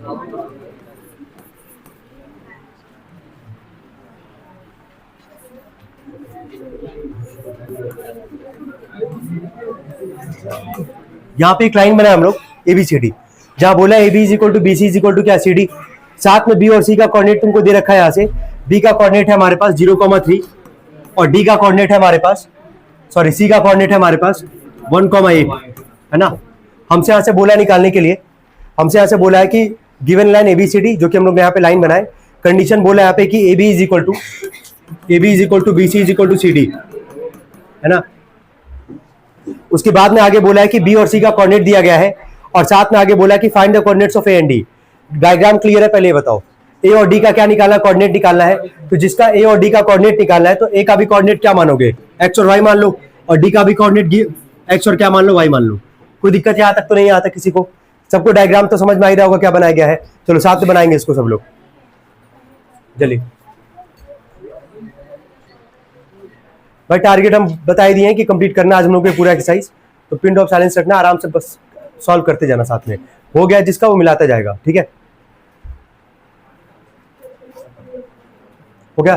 यहाँ पे एक लाइन बनाया हम लोग एबीसीडी, जहां बोला A B is equal to B C is equal to क्या सी डी। साथ में बी और सी का कोऑर्डिनेट तुमको दे रखा है। यहाँ से बी का कोऑर्डिनेट है हमारे पास 0,3 और डी का कोऑर्डिनेट है हमारे पास, सॉरी सी का कोऑर्डिनेट है हमारे पास 1,8 है ना। हमसे यहाँ से बोला निकालने के लिए, हमसे यहाँ से बोला है कि गिवन लाइन एबीसीडी, जो कि हम लोग यहाँ पे लाइन बनाए, कंडीशन बोला यहाँ पे कि A B is equal to B C is equal to C D है ना। उसके बाद में आगे बोला है कि बी और सी का कोऑर्डिनेट दिया गया है और साथ में आगे बोला है कि find the coordinates of A and D. Diagram clear है, पहले ये बताओ ए और डी का क्या निकालना, कोऑर्डिनेट निकालना है। तो जिसका ए और डी का कोऑर्डिनेट निकालना है तो ए का भी कोऑर्डिनेट क्या मानोगे, एक्स और वाई मान लो, और डी का भी कोऑर्डिनेट एक्स और क्या मान लो, वाई मान लो। कोई दिक्कत यहाँ तक तो नहीं आता किसी को? सबको डायग्राम तो समझ में आ ही रहा होगा क्या बनाया गया है। चलो साथ में बनाएंगे इसको सब लोग, चलिए भाई। टारगेट हम बता दिए हैं कि कंप्लीट करना आज हम लोग को पूरा एक्सरसाइज, तो पिन ऑफ साइलेंस रखना, आराम से बस सॉल्व करते जाना, साथ में हो गया जिसका वो मिलाता जाएगा, ठीक है, हो गया।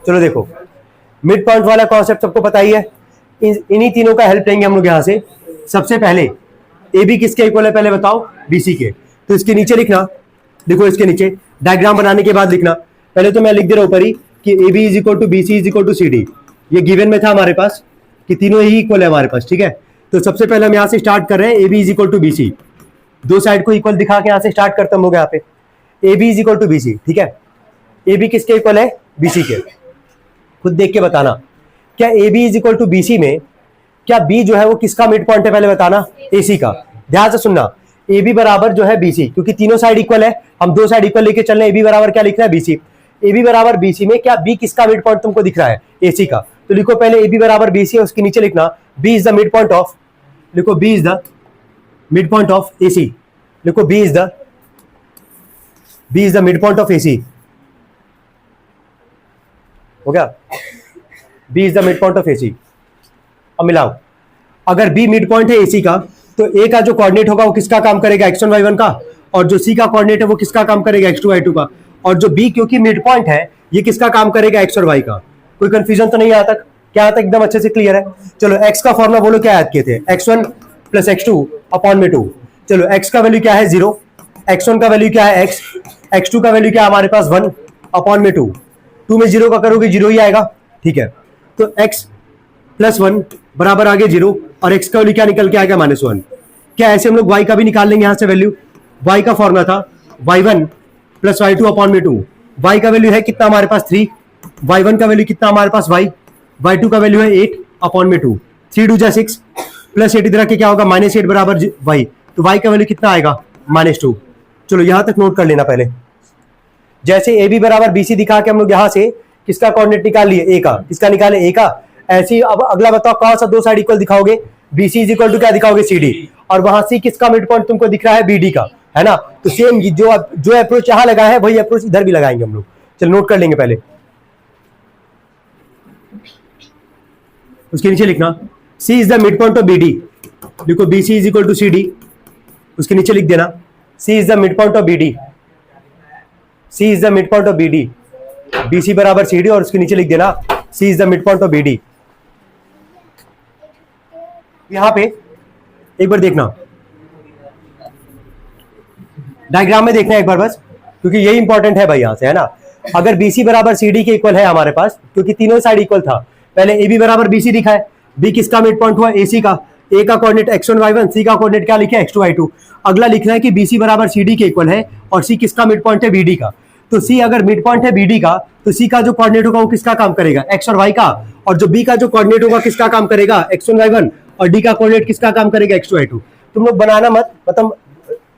चलो देखो, मिड पॉइंट वाला कॉन्सेप्ट सबको पता ही है। इन्हीं तीनों का हेल्प लेंगे हम लोग यहाँ से। सबसे पहले ए बी किसके इक्वल है पहले बताओ, बी सी के। तो इसके नीचे लिखना, देखो इसके नीचे डायग्राम बनाने के बाद लिखना। पहले तो मैं लिख दे रहा हूं ऊपर ही कि A B is equal to B C is equal to C D. ये गिवन में था हमारे पास कि तीनों ही इक्वल है हमारे पास, ठीक है। तो सबसे पहले हम यहाँ से स्टार्ट कर रहे हैं A B is equal to B C, दो साइड को इक्वल दिखा के यहाँ से स्टार्ट करते हम लोग यहाँ पे। A B is equal to B C, ठीक है। ए बी किसके इक्वल है, बी सी के। खुद देख के बताना, क्या A B is equal to B C में क्या बी जो है वो किसका मिड पॉइंट है पहले बताना, ए सी का। ध्यान से सुनना, ए बी बराबर जो है बी सी, क्योंकि तीनों साइड इक्वल है, हम दो साइड इक्वल लेके चल रहे हैं। ए बी बराबर क्या लिखना है, बी सी। ए बी बराबर बी सी में क्या बी किसका मिड पॉइंट तुमको दिख रहा है, ए सी का। तो लिखो पहले ए बी बराबर बी सी, उसके नीचे लिखना B is the mid point of, लिखो B is the mid point of A C, लिखो B is the mid point of A C, हो गया। B is the mid point of A C. अब मिलाओ, अगर बी मिड पॉइंट है AC का तो ए का जो कोऑर्डिनेट होगा वो किसका काम करेगा, x1 y1 का, और जो सी का कोऑर्डिनेट है वो किसका काम करेगा, x2 y2 का, और जो बी क्योंकि मिड पॉइंट है ये किसका काम करेगा, x और y का। कोई कंफ्यूजन तो नहीं आता, क्या आता एकदम अच्छे से क्लियर है। चलो x का फॉर्मूला बोलो क्या याद किए थे, x1 प्लस x2 अपॉन में 2। चलो x का वैल्यू क्या है 0, x1 का वैल्यू क्या है x, x2 का वैल्यू क्या है हमारे पास 1 अपॉन में 2। 2 में 0 का करोगे 0 ही आएगा, ठीक है। तो x प्लस 1 बराबर आगे 0 और x का वैल्यू क्या निकल के आएगा -1। क्या ऐसे हम लोग y का भी निकाल लेंगे यहाँ से वैल्यू। y का फॉर्मूला था y1 प्लस y2 अपॉन में 2। y का वैल्यू है कितना हमारे पास 3, y1 का वैल्यू कितना हमारे पास y, y2 का वैल्यू है 8 अपॉन में 2। 3 2 जा 6 प्लस 8 इधर के क्या होगा -8 बराबर y, तो y का वैल्यू कितना आएगा -2। चलो यहाँ तक नोट कर लेना पहले। जैसे ए बी बराबर बी सी दिखा के हम लोग यहाँ से किसका कोऑर्डिनेट निकाल लिए, ए का, किसका निकाले, ए का। ऐसे ही अब अगला बताओ कौन सा दो साइड इक्वल दिखाओगे, B C is equal to क्या दिखाओगे, सी डी, और वहां सी किसका मिड पॉइंट तुमको दिख रहा है, बी डी का, है ना। तो सेम जो अप्रोच यहाँ लगा है वही अप्रोच इधर भी लगाएंगे हम लोग। चलो नोट कर लेंगे पहले। उसके नीचे लिखना C is the mid point of B D, देखो B C is equal to C D, उसके नीचे लिख देना C is the mid point of B D, C is the mid point of B D, B C बराबर C D, और उसके नीचे लिख देना C is the mid point of B D. यहां पे एक बार देखना, डायग्राम में देखना एक बार बस, क्योंकि यही इंपॉर्टेंट है भाई यहां से, है ना। अगर BC बराबर CD के इक्वल है हमारे पास, क्योंकि तीनों साइड इक्वल था, पहले AB बराबर BC दिखा है, B किसका मिड पॉइंट हुआ, AC का, A का कोऑर्डिनेट x1 y1, C का कोऑर्डिनेट क्या लिखा है, x2 y2। अगला लिखना है कि BC बराबर CD के इक्वल है और C किसका मिड पॉइंट है, BD का। तो C अगर मिड पॉइंट है BD का तो C का जो कोऑर्डिनेट होगा वो किसका काम करेगा, x और y का, और जो B का जो कोऑर्डिनेट होगा किसका काम करेगा, x1 y1, और D का कोऑर्डिनेट किसका काम करेगा, x2 y2। तुम लोग बनाना मत, मतलब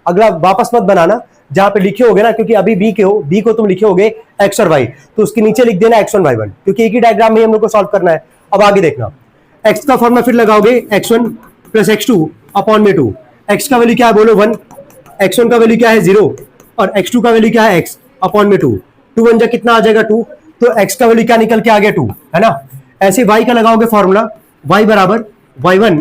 अगला वापस मत बनाना जहां पे लिखे होगे ना, क्योंकि अभी B को तुम लिखे होगे x और y, तो उसके नीचे लिख देना x1 y1, क्योंकि एक ही डायग्राम में हम लोग को सॉल्व करना है। अब आगे देखना, x का फॉर्मूला फिर लगाओगे x1 प्लस x2 अपॉन में 2। x का वैल्यू क्या है बोलो 1, x1 का वैल्यू क्या है 0, और x2 का वैल्यू क्या है x अपॉन में 2। 2 1 जा कितना आ जाएगा 2, तो x का वैल्यू क्या निकल के आ गया 2, है ना। ऐसे y का लगाओगे फॉर्मूला, y बराबर y1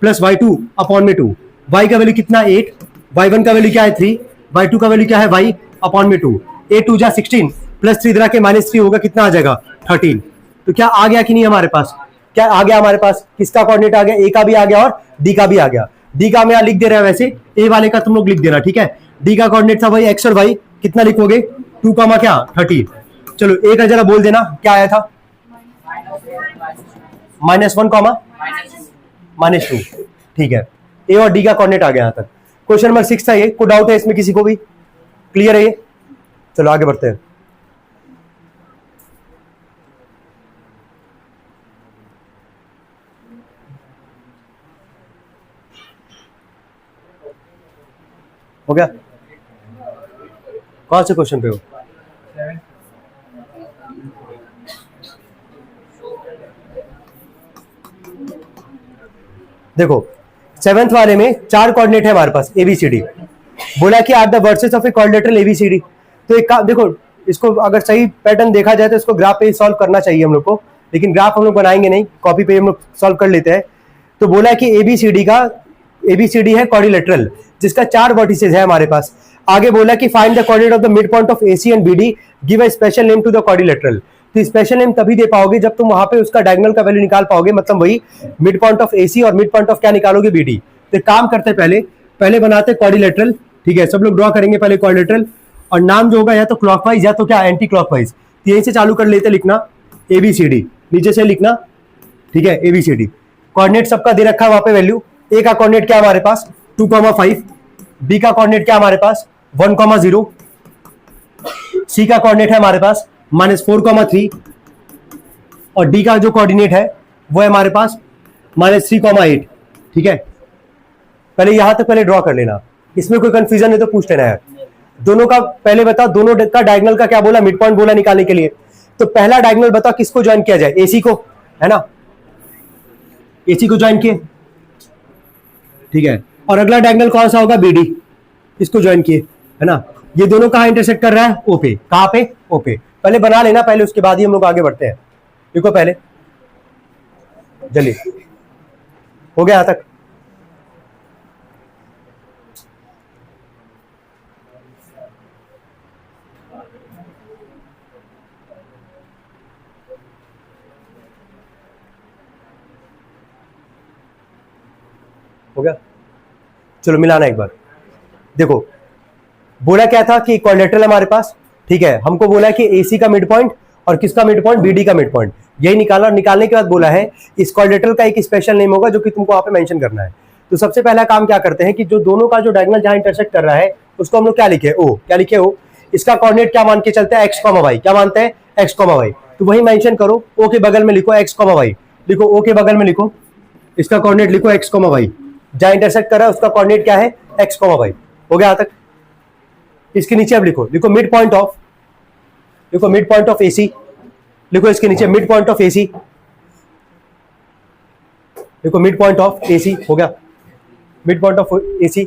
प्लस y2 अपॉन में 2। y का वैल्यू कितना 8, y1 का वैल्यू क्या है 3, y2 का वैल्यू क्या है y अपॉन में 2, ए 2 जा 16 प्लस 3 इधर के -3 होगा, कितना आ जाएगा 13। तो क्या आ गया कि नहीं हमारे पास, क्या आ गया हमारे पास, किसका कोऑर्डिनेट आ गया, ए का भी आ गया और डी का भी आ गया। डी का मैं लिख दे रहा है, वैसे ए वाले का तुम लोग लिख देना, ठीक है। डी का कोऑर्डिनेट था भाई एक्स और वाई, कितना लिखोगे 2 का क्या 13। चलो ए का जरा बोल देना क्या आया था, -1 -2, ठीक है। ए और डी का कोऑर्डिनेट आ गया यहां तक। क्वेश्चन नंबर 6 था ये, कोई डाउट है इसमें किसी को भी, क्लियर है ये? चलो आगे बढ़ते हैं। हो गया, कौन से क्वेश्चन पे हो? देखो 7th वाले में 4 कोऑर्डिनेट है हमारे पास ABCD, बोला कि are the vertices of a quadrilateral ABCD। तो एक देखो, इसको अगर सही पैटर्न देखा जाए तो इसको ग्राफ पे ही सॉल्व करना चाहिए हम लोग को, लेकिन ग्राफ हम लोग बनाएंगे नहीं, कॉपी पे हम लोग सॉल्व कर लेते हैं। तो बोला कि ABCD है क्वाड्रिलेटरल जिसका 4 वर्टिसेस है हमारे पास। आगे बोला कि find the coordinate of the mid point of AC and BD, give a special name to the quadrilateral. तो स्पेशल नेम तभी दे पाओगे जब तुम वहां पे उसका डायगोनल का वैल्यू निकाल पाओगे, मतलब वही मिड पॉइंट ऑफ AC और मिड पॉइंट ऑफ क्या निकालोगे BD। तो काम करते पहले बनाते क्वाड्रिलेटरल, ठीक है। सब लोग ड्रॉ करेंगे पहले क्वाड्रिलेटरल, और नाम जो होगा या तो क्लॉकवाइज या तो क्या एंटी क्लॉकवाइज। तो यहीं से चालू कर लेते लिखना ABCD, नीचे से लिखना, ठीक है ABCD। कोऑर्डिनेट सबका दे रखा है वहां पे वैल्यू। ए का कोऑर्डिनेट क्या हमारे पास 2,5, बी का कोऑर्डिनेट क्या हमारे पास 1,0, सी का कोऑर्डिनेट है हमारे पास -4,3, और डी का जो कोऑर्डिनेट है वो है हमारे पास -3,8, ठीक है। पहले यहां तक पहले ड्रॉ कर लेना, इसमें कोई कंफ्यूजन है तो पूछ लेना यार। दोनों का पहले बता, दोनों का डायगोनल का क्या बोला, मिड पॉइंट बोला निकालने के लिए। तो पहला डायगोनल बता किसको ज्वाइन किया जाए, AC को, है ना, AC को ज्वाइन किए, ठीक है। और अगला डायगोनल कौन सा होगा BD, इसको ज्वाइन किए, है ना। ये दोनों कहां इंटरसेक्ट कर रहा है O पे, कहां पे O पे। पहले बना लेना पहले, उसके बाद ही हम लोग आगे बढ़ते हैं। देखो पहले जल्दी हो गया यहां तक, हो गया। चलो मिलाना एक बार। देखो बोला क्या था कि क्वाड्रिलेटरल हमारे पास, ठीक है। हमको बोला कि AC का मिड पॉइंट और किसका मिड पॉइंट, BD का मिड पॉइंट, यही निकाला। और निकालने के बाद बोला है इस क्वाड्रिलेटरल का एक स्पेशल नेम होगा जो कि तुमको वहां पे मेंशन करना है। तो सबसे पहला काम क्या करते हैं कि जो दोनों का जो डायगोनल जहां इंटरसेक्ट कर रहा है उसको हम लोग क्या लिखे O, क्या लिखे O, इसका कोऑर्डिनेट क्या मान के चलते हैं x, y, क्या मानते हैं x, y। तो वही मेंशन करो, O के बगल में लिखो x, y, लिखो O के बगल में लिखो, इसका कोऑर्डिनेट लिखो x, y, जहां इंटरसेक्ट कर रहा है उसका कोऑर्डिनेट क्या है x, y। हो गया यहां तक। इसके नीचे अब लिखो मिड पॉइंट ऑफ, लिखो मिड पॉइंट ऑफ AC, लिखो इसके नीचे मिड पॉइंट ऑफ AC, लिखो मिड पॉइंट ऑफ AC। हो गया, mid point of AC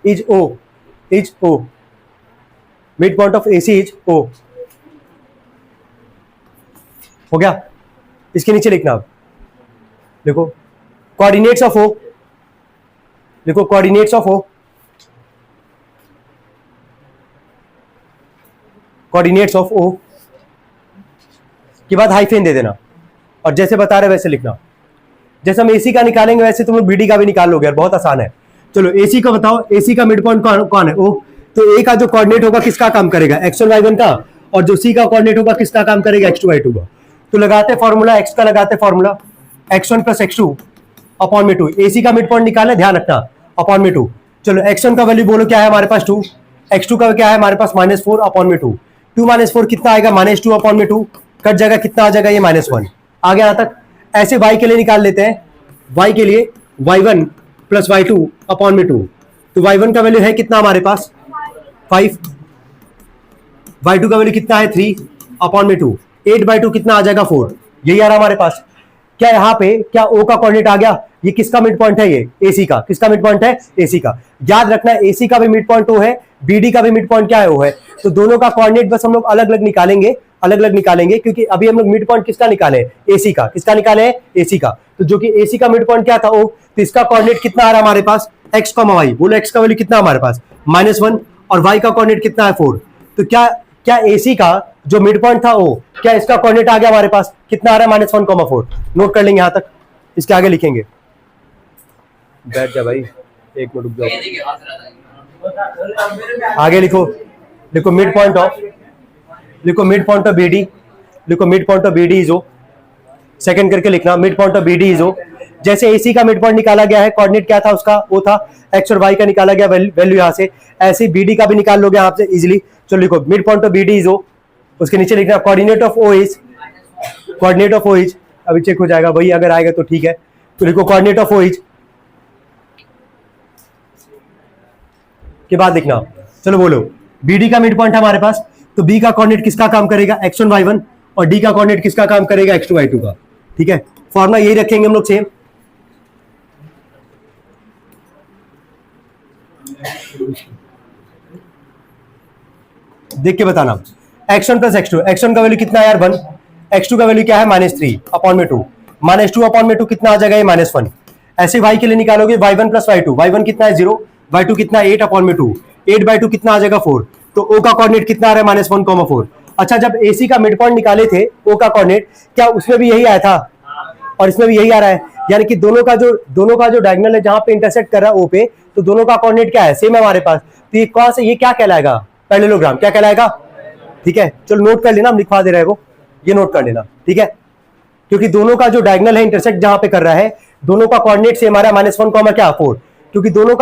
is O, mid point of AC is O। हो गया। इसके नीचे लिखना अब, देखो कोऑर्डिनेट्स ऑफ O, देखो coordinates of O, coordinates of O के बाद हाइफेन दे देना, और जैसे बता रहे वैसे लिखना। जैसे हम AC का निकालेंगे वैसे तुम लोग BD का भी निकाल लोगे यार, बहुत आसान है। चलो AC का बताओ, AC का मिड पॉइंट कौन है O। तो A का जो कोऑर्डिनेट होगा किसका काम करेगा x1 y1 का, और जो C का कोऑर्डिनेट होगा किसका काम करेगा x2 y2 का। तो लगाते फॉर्मूला, x का लगाते फॉर्मूला x1 + x2 अपॉन में 2। AC का मिड पॉइंट निकालना, ध्यान रखना, अपॉन में 2। चलो x1 का वैल्यू बोलो क्या है हमारे पास 2, x2 का क्या है हमारे पास -4 अपॉन में 2। 2 - 4 कितना आएगा -2 अपॉन में 2, कट जाएगा, कितना आ जाएगा ये -1। आगे यहां तक ऐसे y के लिए निकाल लेते हैं, y के लिए y1 + y2 अपॉन में 2। तो y1 का वैल्यू है कितना हमारे पास 5, y2 का वैल्यू कितना है 3 अपॉन में 2, 8/2 कितना आ जाएगा 4। यही आ रहा हमारे पास। क्या यहाँ पे क्या O का कोऑर्डिनेट आ गया, ये किसका मिड पॉइंट है, ये AC का, किसका मिड पॉइंट है AC का। याद रखना AC का भी मिड पॉइंट O है, BD का भी मिड पॉइंट क्या है O है। तो दोनों का कोऑर्डिनेट बस हम लोग अलग अलग निकालेंगे, क्योंकि अभी हम लोग मिड पॉइंट किसका निकाले AC का, किसका निकाले AC का। तो जो कि AC का मिड पॉइंट क्या था O, तो इसका कोऑर्डिनेट कितना आ रहा है हमारे पास एक्स कॉमा वाई, बोलो एक्स का वैल्यू कितना हमारे पास -1 और वाई का कोऑर्डिनेट कितना है 4। तो क्या क्या एसी का जो मिड पॉइंट था वो, क्या इसका कोऑर्डिनेट आ गया हमारे पास, कितना आ रहा है -1,4। नोट कर लेंगे यहां तक, इसके आगे लिखेंगे। बैठ जा भाई, एक मिनट रुक जाओ, आगे लिखो। लिखो मिड पॉइंट ऑफ, लिखो मिड पॉइंट ऑफ बीडी, लिखो mid point of BD is O, second करके लिखना, mid point of BD is O. जैसे एसी का मिड पॉइंट निकाला गया है, कोऑर्डिनेट क्या था उसका, वो था एक्स और वाई का निकाला गया वैल्यू यहां से, ऐसे बीडी का भी निकाल लोगे आप से इजीली। चलो लिखो mid point of BD is O, उसके नीचे लिखना coordinate of O is, coordinate of O is, अभी चेक हो जाएगा वही, अगर आएगा तो ठीक है। तो लिखो कोऑर्डिनेट ऑफ ओ इज के बाद लिखना, चलो बोलो बीडी का मिड पॉइंट है हमारे पास, तो बी का कोऑर्डिनेट किसका काम करेगा x1 y1, और डी का कोऑर्डिनेट किसका काम करेगा x2 y2 का। ठीक है, फॉर्मूला यही रखेंगे हम लोग सेम। देख के बताना, x1 प्लस x2, x1 का वैल्यू कितना है यार 1, x2 का वैल्यू क्या है -3/2, -2/2 कितना आ जाएगा ये -1। ऐसे y के लिए निकालोगे y1 प्लस y2, y1 कितना है 0, y2 कितना है 8/2, 8/2 कितना आ जाएगा 4। तो O का कोऑर्डिनेट कितना आ रहा है -1,4। अच्छा, जब AC का मिड पॉइंट निकाले थे O का कोऑर्डिनेट, क्या उसमें भी यही आया था और इसमें भी यही आ रहा है, यानी कि दोनों का जो डायगोनल है जहां पे इंटरसेक्ट कर रहा है O पे, तो दोनों का कोऑर्डिनेट क्या है, सेम है हमारे पास। तो ये कौन सा, ये क्या कहलाएगा, पैरेललोग्राम, क्या कहलाएगा। ठीक है, चलो नोट कर लेना, हम लिखवा दे रहे हैं वो, ये नोट कर लेना। ठीक है, क्योंकि दोनों का जो डायगोनल है इंटरसेक्ट जहां पे कर रहा है, दोनों का कोऑर्डिनेट सेम आ रहा है -1,4, क्योंकि दोनों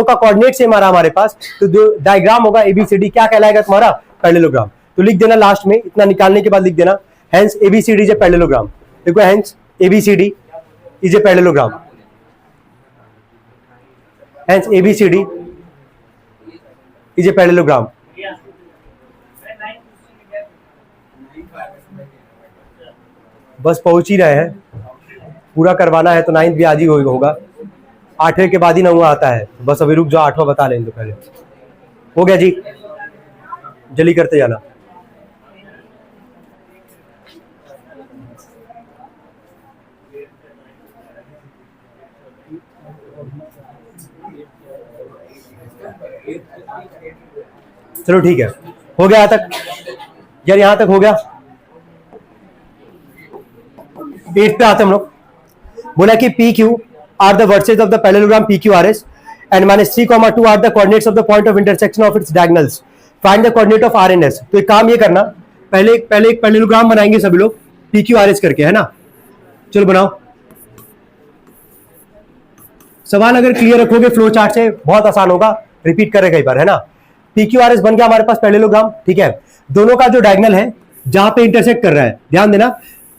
का कोऑर्डिनेट सेम आ रहा हमारे पास, तो जो डायग्राम होगा एबीसीडी क्या कहलाएगा तुम्हारा, पैरेललोग्राम। तो लिख देना लास्ट में, इतना निकालने के बाद लिख देना, hence ABCD is a parallelogram. देखो hence ABCD is a parallelogram, hence ABCD is a parallelogram. बस पहुंच ही रहे हैं, पूरा करवाना है तो 9th भी आज ही होगा, 8वें के बाद ही 9वां आता है। बस अभी रुक जाओ, 8वां बता लेंगे पहले। हो गया जी, जल्दी करते जाना। चलो ठीक है, हो गया यहां तक यार, यहां तक हो गया। 8 पे आते हम लोग। बोला कि P Q are the vertices of the parallelogram PQRS and -3,2 are the coordinates of the point of intersection of its diagonals. Find the coordinate of R and S. तो एक काम ये करना, पहले एक पैरेललोग्राम बनाएंगे सभी लोग PQRS करके, है ना। चलो बनाओ। सवाल अगर क्लियर रखोगे फ्लो चार्ट से बहुत आसान होगा, रिपीट करें कई बार, है ना। PQRS बन गया हमारे पास पैरेललोग्राम। ठीक है, दोनों का जो डायगोनल है जहां पे इंटरसेक्ट कर रहा है, ध्यान देना,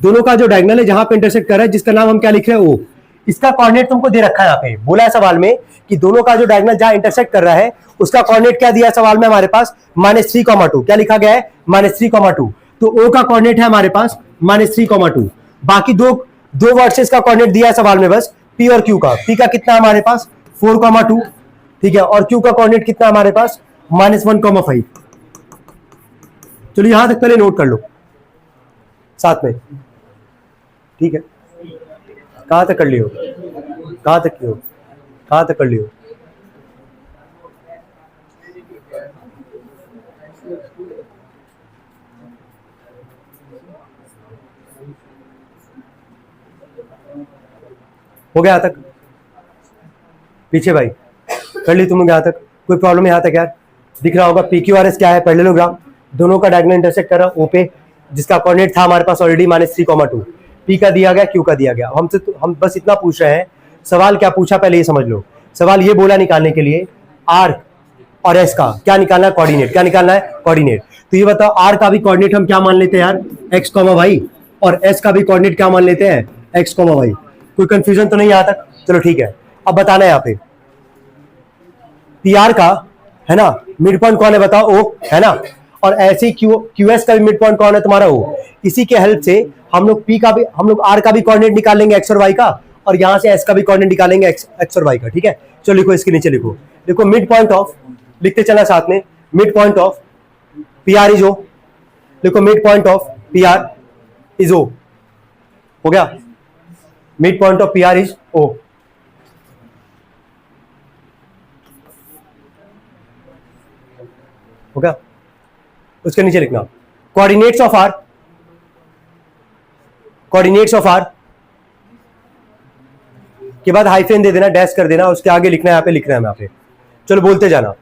दोनों का जो डायगोनल है जहां पे इंटरसेक्ट कर रहा है, जिसका नाम हम क्या लिख रहे हैं, O, इसका कोऑर्डिनेट तुमको दे रखा है यहाँ पे। बोला है सवाल में कि दोनों का जो डायगोनल जहां इंटरसेक्ट कर रहा है उसका कोऑर्डिनेट क्या दिया है सवाल में हमारे पास, -3,2। क्या लिखा गया है, -3,2। तो O का कोऑर्डिनेट है हमारे पास -3,2। बाकी दो वर्सेस का कोऑर्डिनेट दिया है सवाल में बस, P और Q का। P का कितना है हमारे पास 4,2, ठीक है, और Q का कोऑर्डिनेट कितना है हमारे पास -1,5। चलिए यहां तक पहले नोट कर लो साथ में। ठीक है, कहां तक कर लियो, कहां तक कियो, कहां तक कर लियो। हो गया यहां तक, पीछे भाई कर ली तुम लोग यहां तक, कोई प्रॉब्लम यहां तक यार, दिख रहा होगा। PQRS क्या है, पैरेललोग्राम, दोनों का डायगोनल इंटरसेक्ट कर रहा है O पे, जिसका कोऑर्डिनेट था हमारे पास ऑलरेडी -3,2। P का दिया गया, Q का दिया गया। हम बस इतना पूछ रहे हैं, सवाल क्या पूछा पहले ये समझ लो। सवाल ये बोला निकालने के लिए R और S का क्या निकालना है, कोऑर्डिनेट। क्या निकालना है, कोऑर्डिनेट। तो ये बताओ R का भी कोऑर्डिनेट हम क्या मान लेते हैं यार, x, y, और S का भी कोऑर्डिनेट क्या मान लेते हैं, x, y। कोई कंफ्यूजन तो नहीं यहां तक, चलो ठीक है। अब बताना है यहाँ पे PR का, है ना, मिड पॉइंट कौन है बताओ, O, है ना, और ऐसे QS का भी मिड पॉइंट कौन है तुम्हारा, O। इसी के हेल्प से हम लोग R का भी कोऑर्डिनेट निकाल लेंगे x और y का, और यहां से S का भी कोऑर्डिनेट निकालेंगे x और y का। ठीक है, चलो लिखो, इसके नीचे लिखो मिड पॉइंट ऑफ, लिखते चला साथ में, mid point of PR is O। लिखो mid point of PR is O। हो गया, mid point of PR is O। हो गया। उसके नीचे लिखना coordinates of R, coordinates of R के बाद हाइफेन दे देना, डैश कर देना, उसके आगे लिखना है, यहाँ पे लिखना है यहाँ पे। चलो बोलते जाना।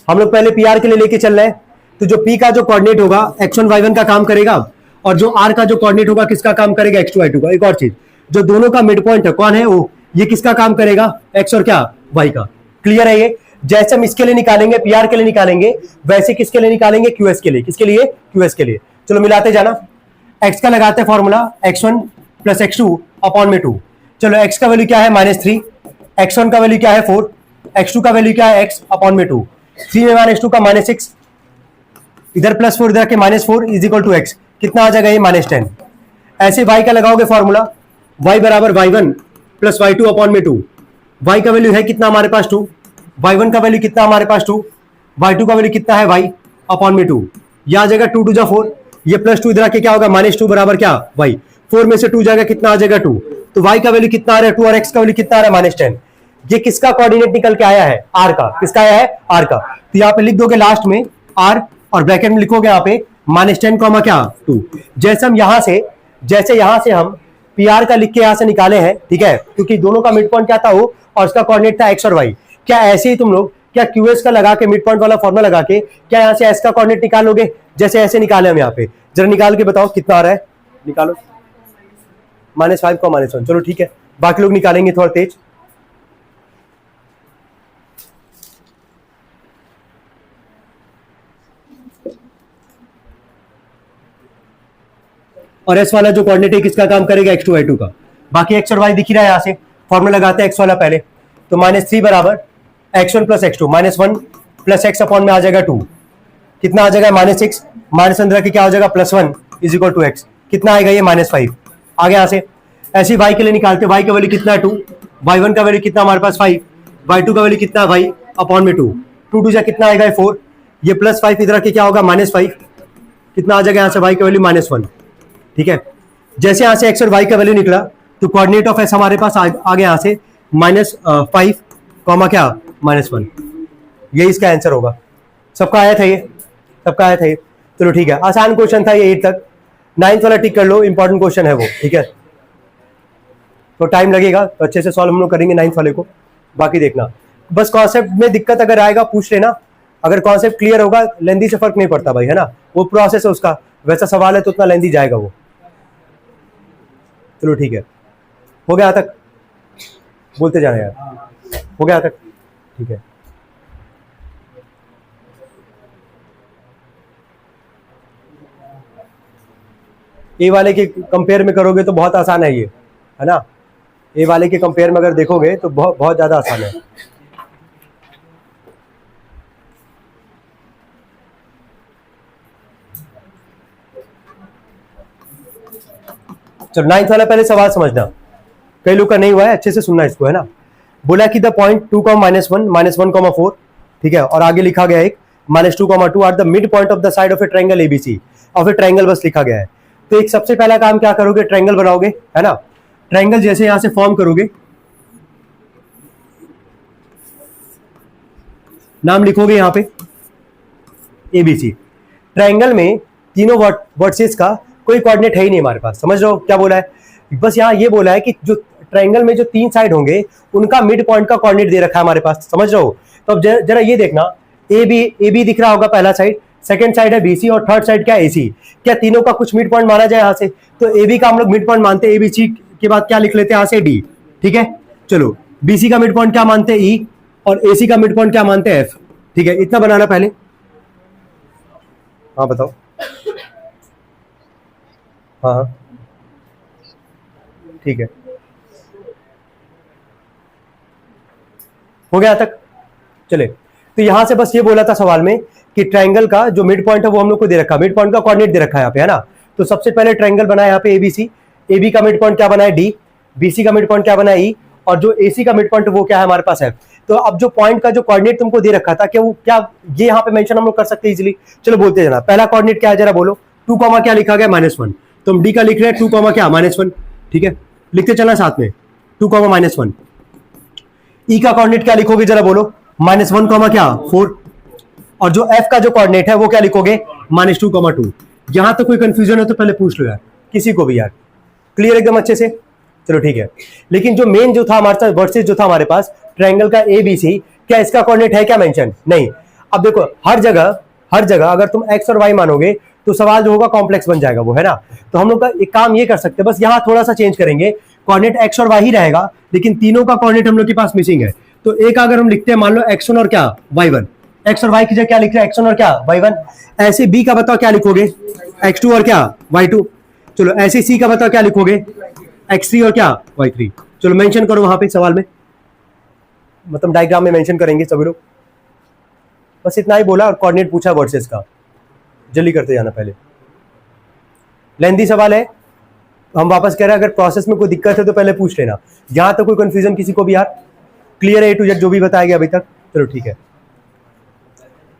हम लोग पहले पी आर के लिए लेके चल रहे हैं, तो जो पी का जो कोऑर्डिनेट होगा x1 y1 का काम करेगा, और जो आर का जो कोऑर्डिनेट होगा किसका काम करेगा, x2 y2 का। एक और चीज, जो दोनों का मिड पॉइंट है कौन है वो, ये किसका काम करेगा, x और क्या y का। क्लियर है ये। जैसे हम इसके लिए निकालेंगे, पीआर के लिए निकालेंगे, वैसे किसके लिए निकालेंगे, क्यूएस के लिए। किसके लिए, क्यूएस के लिए। चलो मिलाते जाना। x का लगाते हैं formula x1 plus x2 upon में 2। चलो x का वैल्यू क्या है -3, x1 का वैल्यू क्या है 4, x2 का वैल्यू क्या है x अपॉन में 2। 3 में -2 का -6, इधर +4 इधर के -4 इज इक्वल टू x। कितना आ जाएगा ये -10। ऐसे y का लगाओगे फॉर्मूला, y बराबर y1 प्लस y2 अपॉन में 2। y का वैल्यू है कितना हमारे पास 2, y1 का वैल्यू कितना हमारे पास 2, y2 का वैल्यू कितना है y अपॉन में 2। यह आ जाएगा 2 2 जा 4, ये +2 इधर आके क्या होगा -2 बराबर क्या y। 4 में से 2 जाएगा कितना आ जाएगा 2, तो y का वैल्यू कितना आ रहा है 2 और x का वैल्यू कितना आ रहा है -10। ये किसका कोऑर्डिनेट निकल के आया है, r का। किसका आया है, r का। तो यहाँ पे लिख दोगे लास्ट में r और ब्रैकेट में लिखोगे यहाँ पे -10 कॉमा क्या 2। जैसे हम यहाँ से हम पीआर का लिख के यहाँ से निकाले हैं, ठीक है, क्योंकि दोनों का मिड पॉइंट क्या था वो, और उसका कोऑर्डिनेट था x और y। क्या ऐसे ही तुम लोग क्या क्यूएस का लगा के मिड पॉइंट वाला फॉर्मूला लगा के क्या यहाँ से एस का कोऑर्डिनेट निकालोगे, जैसे ऐसे निकाले हम यहाँ पे। जरा निकाल के बताओ कितना आ रहा है, निकालो। -5 को -1। चलो ठीक है, बाकी लोग निकालेंगे थोड़ा तेज। और एस वाला जो कोऑर्डिनेट है किसका काम करेगा, x2 y2 का। बाकी x और y दिख ही रहा है, यहाँ से फॉर्मूला लगाते हैं x वाला पहले। तो -3 बराबर x1 plus x2, -1 plus x upon में आ जाएगा 2। कितना आ जाएगा -6, माइनस अंदर के क्या हो जाएगा +1 इज इक्वल टू x। कितना आएगा ये -5। आगे यहाँ से ऐसे y के लिए निकालते हैं, y का वैल्यू कितना है 2, y1 का वैल्यू कितना हमारे पास 5, y2 का वैल्यू कितना है y अपॉन में 2। 2 2 जा कितना आएगा 4, ये +5 इधर के क्या होगा -5। कितना आ जाएगा यहाँ से y का वैल्यू -1। ठीक है, जैसे यहाँ से x और y का वैल्यू निकला तो कोऑर्डिनेट ऑफ s हमारे पास आगे यहाँ से -5 कॉमा क्या -1। ये इसका आंसर होगा। सबका आया था ये, सबका आया था ये। चलो ठीक है, आसान क्वेश्चन था ये 8 तक। 9th वाला टिक कर लो, इंपॉर्टेंट क्वेश्चन है वो। ठीक है, तो टाइम लगेगा, तो अच्छे से सॉल्व हम लोग करेंगे 9th वाले को। बाकी देखना, बस कॉन्सेप्ट में दिक्कत अगर आएगा पूछ लेना। अगर कॉन्सेप्ट क्लियर होगा, लेंदी से फर्क नहीं पड़ता भाई, है ना, वो प्रोसेस है उसका। वैसा सवाल है तो उतना लेंदी जाएगा वो। चलो ठीक है, हो गया तक, बोलते जाना यार, हो गया तक। ठीक है, ए वाले के कंपेयर में करोगे तो बहुत आसान है ये, है ना। ए वाले के कंपेयर में अगर देखोगे तो बहुत बहुत ज्यादा आसान है। चलो 9th वाला पहले सवाल समझना, कई लोग का नहीं हुआ है, अच्छे से सुनना इसको, है ना। बोला कि द पॉइंट 2, -1, 4, ठीक है, और आगे लिखा गया एक -2, 2 are the mid point of the side of a triangle ABC. और फिर ट्रायंगल बस लिखा गया है। तो एक सबसे पहला काम क्या करोगे, ट्रायंगल बनाओगे, है ना। ट्रायंगल जैसे यहां से फॉर्म करोगे, नाम लिखोगे यहां पे एबीसी। ट्रायंगल में तीनों वर्टिसेस का कोई कोऑर्डिनेट है ही नहीं हमारे पास। समझ रहे हो क्या बोला है, बस यहाँ ये बोला है कि जो ट्रायंगल में जो 3 साइड होंगे उनका मिड पॉइंट का कोऑर्डिनेट दे रखा है हमारे पास। समझ रहे हो, तो अब जरा ये देखना, ए बी दिख रहा होगा पहला साइड, सेकंड साइड है बीसी और थर्ड साइड क्या एसी। क्या तीनों का कुछ मिड पॉइंट माना जाए यहाँ से, तो ए बी का हम लोग मिड पॉइंट मानते हैं, एबीसी के बाद क्या लिख लेते हैं यहाँ से डी। ठीक है, चलो बीसी का मिड पॉइंट क्या मानते हैं ई, और एसी का मिड पॉइंट क्या मानते हैं एफ। ठीक है, इतना बनाना पहले। हाँ बताओ। हाँ ठीक है, हो गया तक। चले, तो यहां से बस ये बोला था सवाल में कि ट्रायंगल का जो मिड पॉइंट है वो हम लोग को दे रखा, मिड पॉइंट का कोऑर्डिनेट दे रखा है यहाँ पे, है ना। तो सबसे पहले ट्रायंगल बनाया यहाँ पे एबीसी, एबी का मिड पॉइंट क्या बना है डी, बीसी का मिड पॉइंट क्या बना है ई, और जो एसी का मिड पॉइंट वो क्या है हमारे पास है। तो अब जो पॉइंट का जो कोऑर्डिनेट तुमको दे रखा था, क्या वो क्या ये यहाँ पे मेंशन हम लोग कर सकते हैं इजीली। चलो बोलते जाना, पहला कोऑर्डिनेट क्या है जरा बोलो, 2 कॉमा क्या लिखा गया -1। तो हम डी का लिख रहे हैं 2 कॉमा क्या -1। ठीक है, लिखते चलना साथ में 2 कॉमा -1। ई का कोऑर्डिनेट क्या लिखोगे जरा बोलो, -1 कॉमा क्या 4। और जो f का जो कोऑर्डिनेट है वो क्या लिखोगे, -2,2। यहां तो कोई कंफ्यूजन है तो पहले पूछ लो यार, किसी को भी यार, क्लियर एकदम अच्छे से, चलो ठीक है। लेकिन जो मेन जो था हमारे पास वर्सेस जो था हमारे पास ट्रायंगल का ABC, क्या इसका कोऑर्डिनेट है क्या मेंशन, नहीं। अब देखो हर जगह अगर तुम x और y मानोगे तो सवाल जो होगा कॉम्प्लेक्स बन जाएगा वो, है ना। तो हम लोग का एक काम ये कर सकते हैं, बस यहां थोड़ा सा चेंज करेंगे, कोऑर्डिनेट x और y ही रहेगा, लेकिन तीनों का कोऑर्डिनेट हम लोग के पास मिसिंग है। तो एक अगर हम लिखते हैं मान लो x1 और क्या y1, x और y की जगह क्या लिख रहे हैं, x1 और क्या y1। ऐसे b का बताओ क्या लिखोगे, x2 और क्या y2। चलो ऐसे c का बताओ क्या लिखोगे, x3 और क्या y3। चलो मेंशन करो वहां पे सवाल में, मतलब डायग्राम में मेंशन करेंगे सभी लोग। बस इतना ही बोला और कोऑर्डिनेट पूछा वर्सेस का, जल्दी करते जाना, पहले लेंथी सवाल है। हम वापस कह रहे हैं अगर प्रोसेस में कोई दिक्कत है तो पहले पूछ लेना, यहां तक कोई कंफ्यूजन किसी को भी यार, क्लियर है A to Z जो भी बताया गया अभी तक, चलो ठीक है।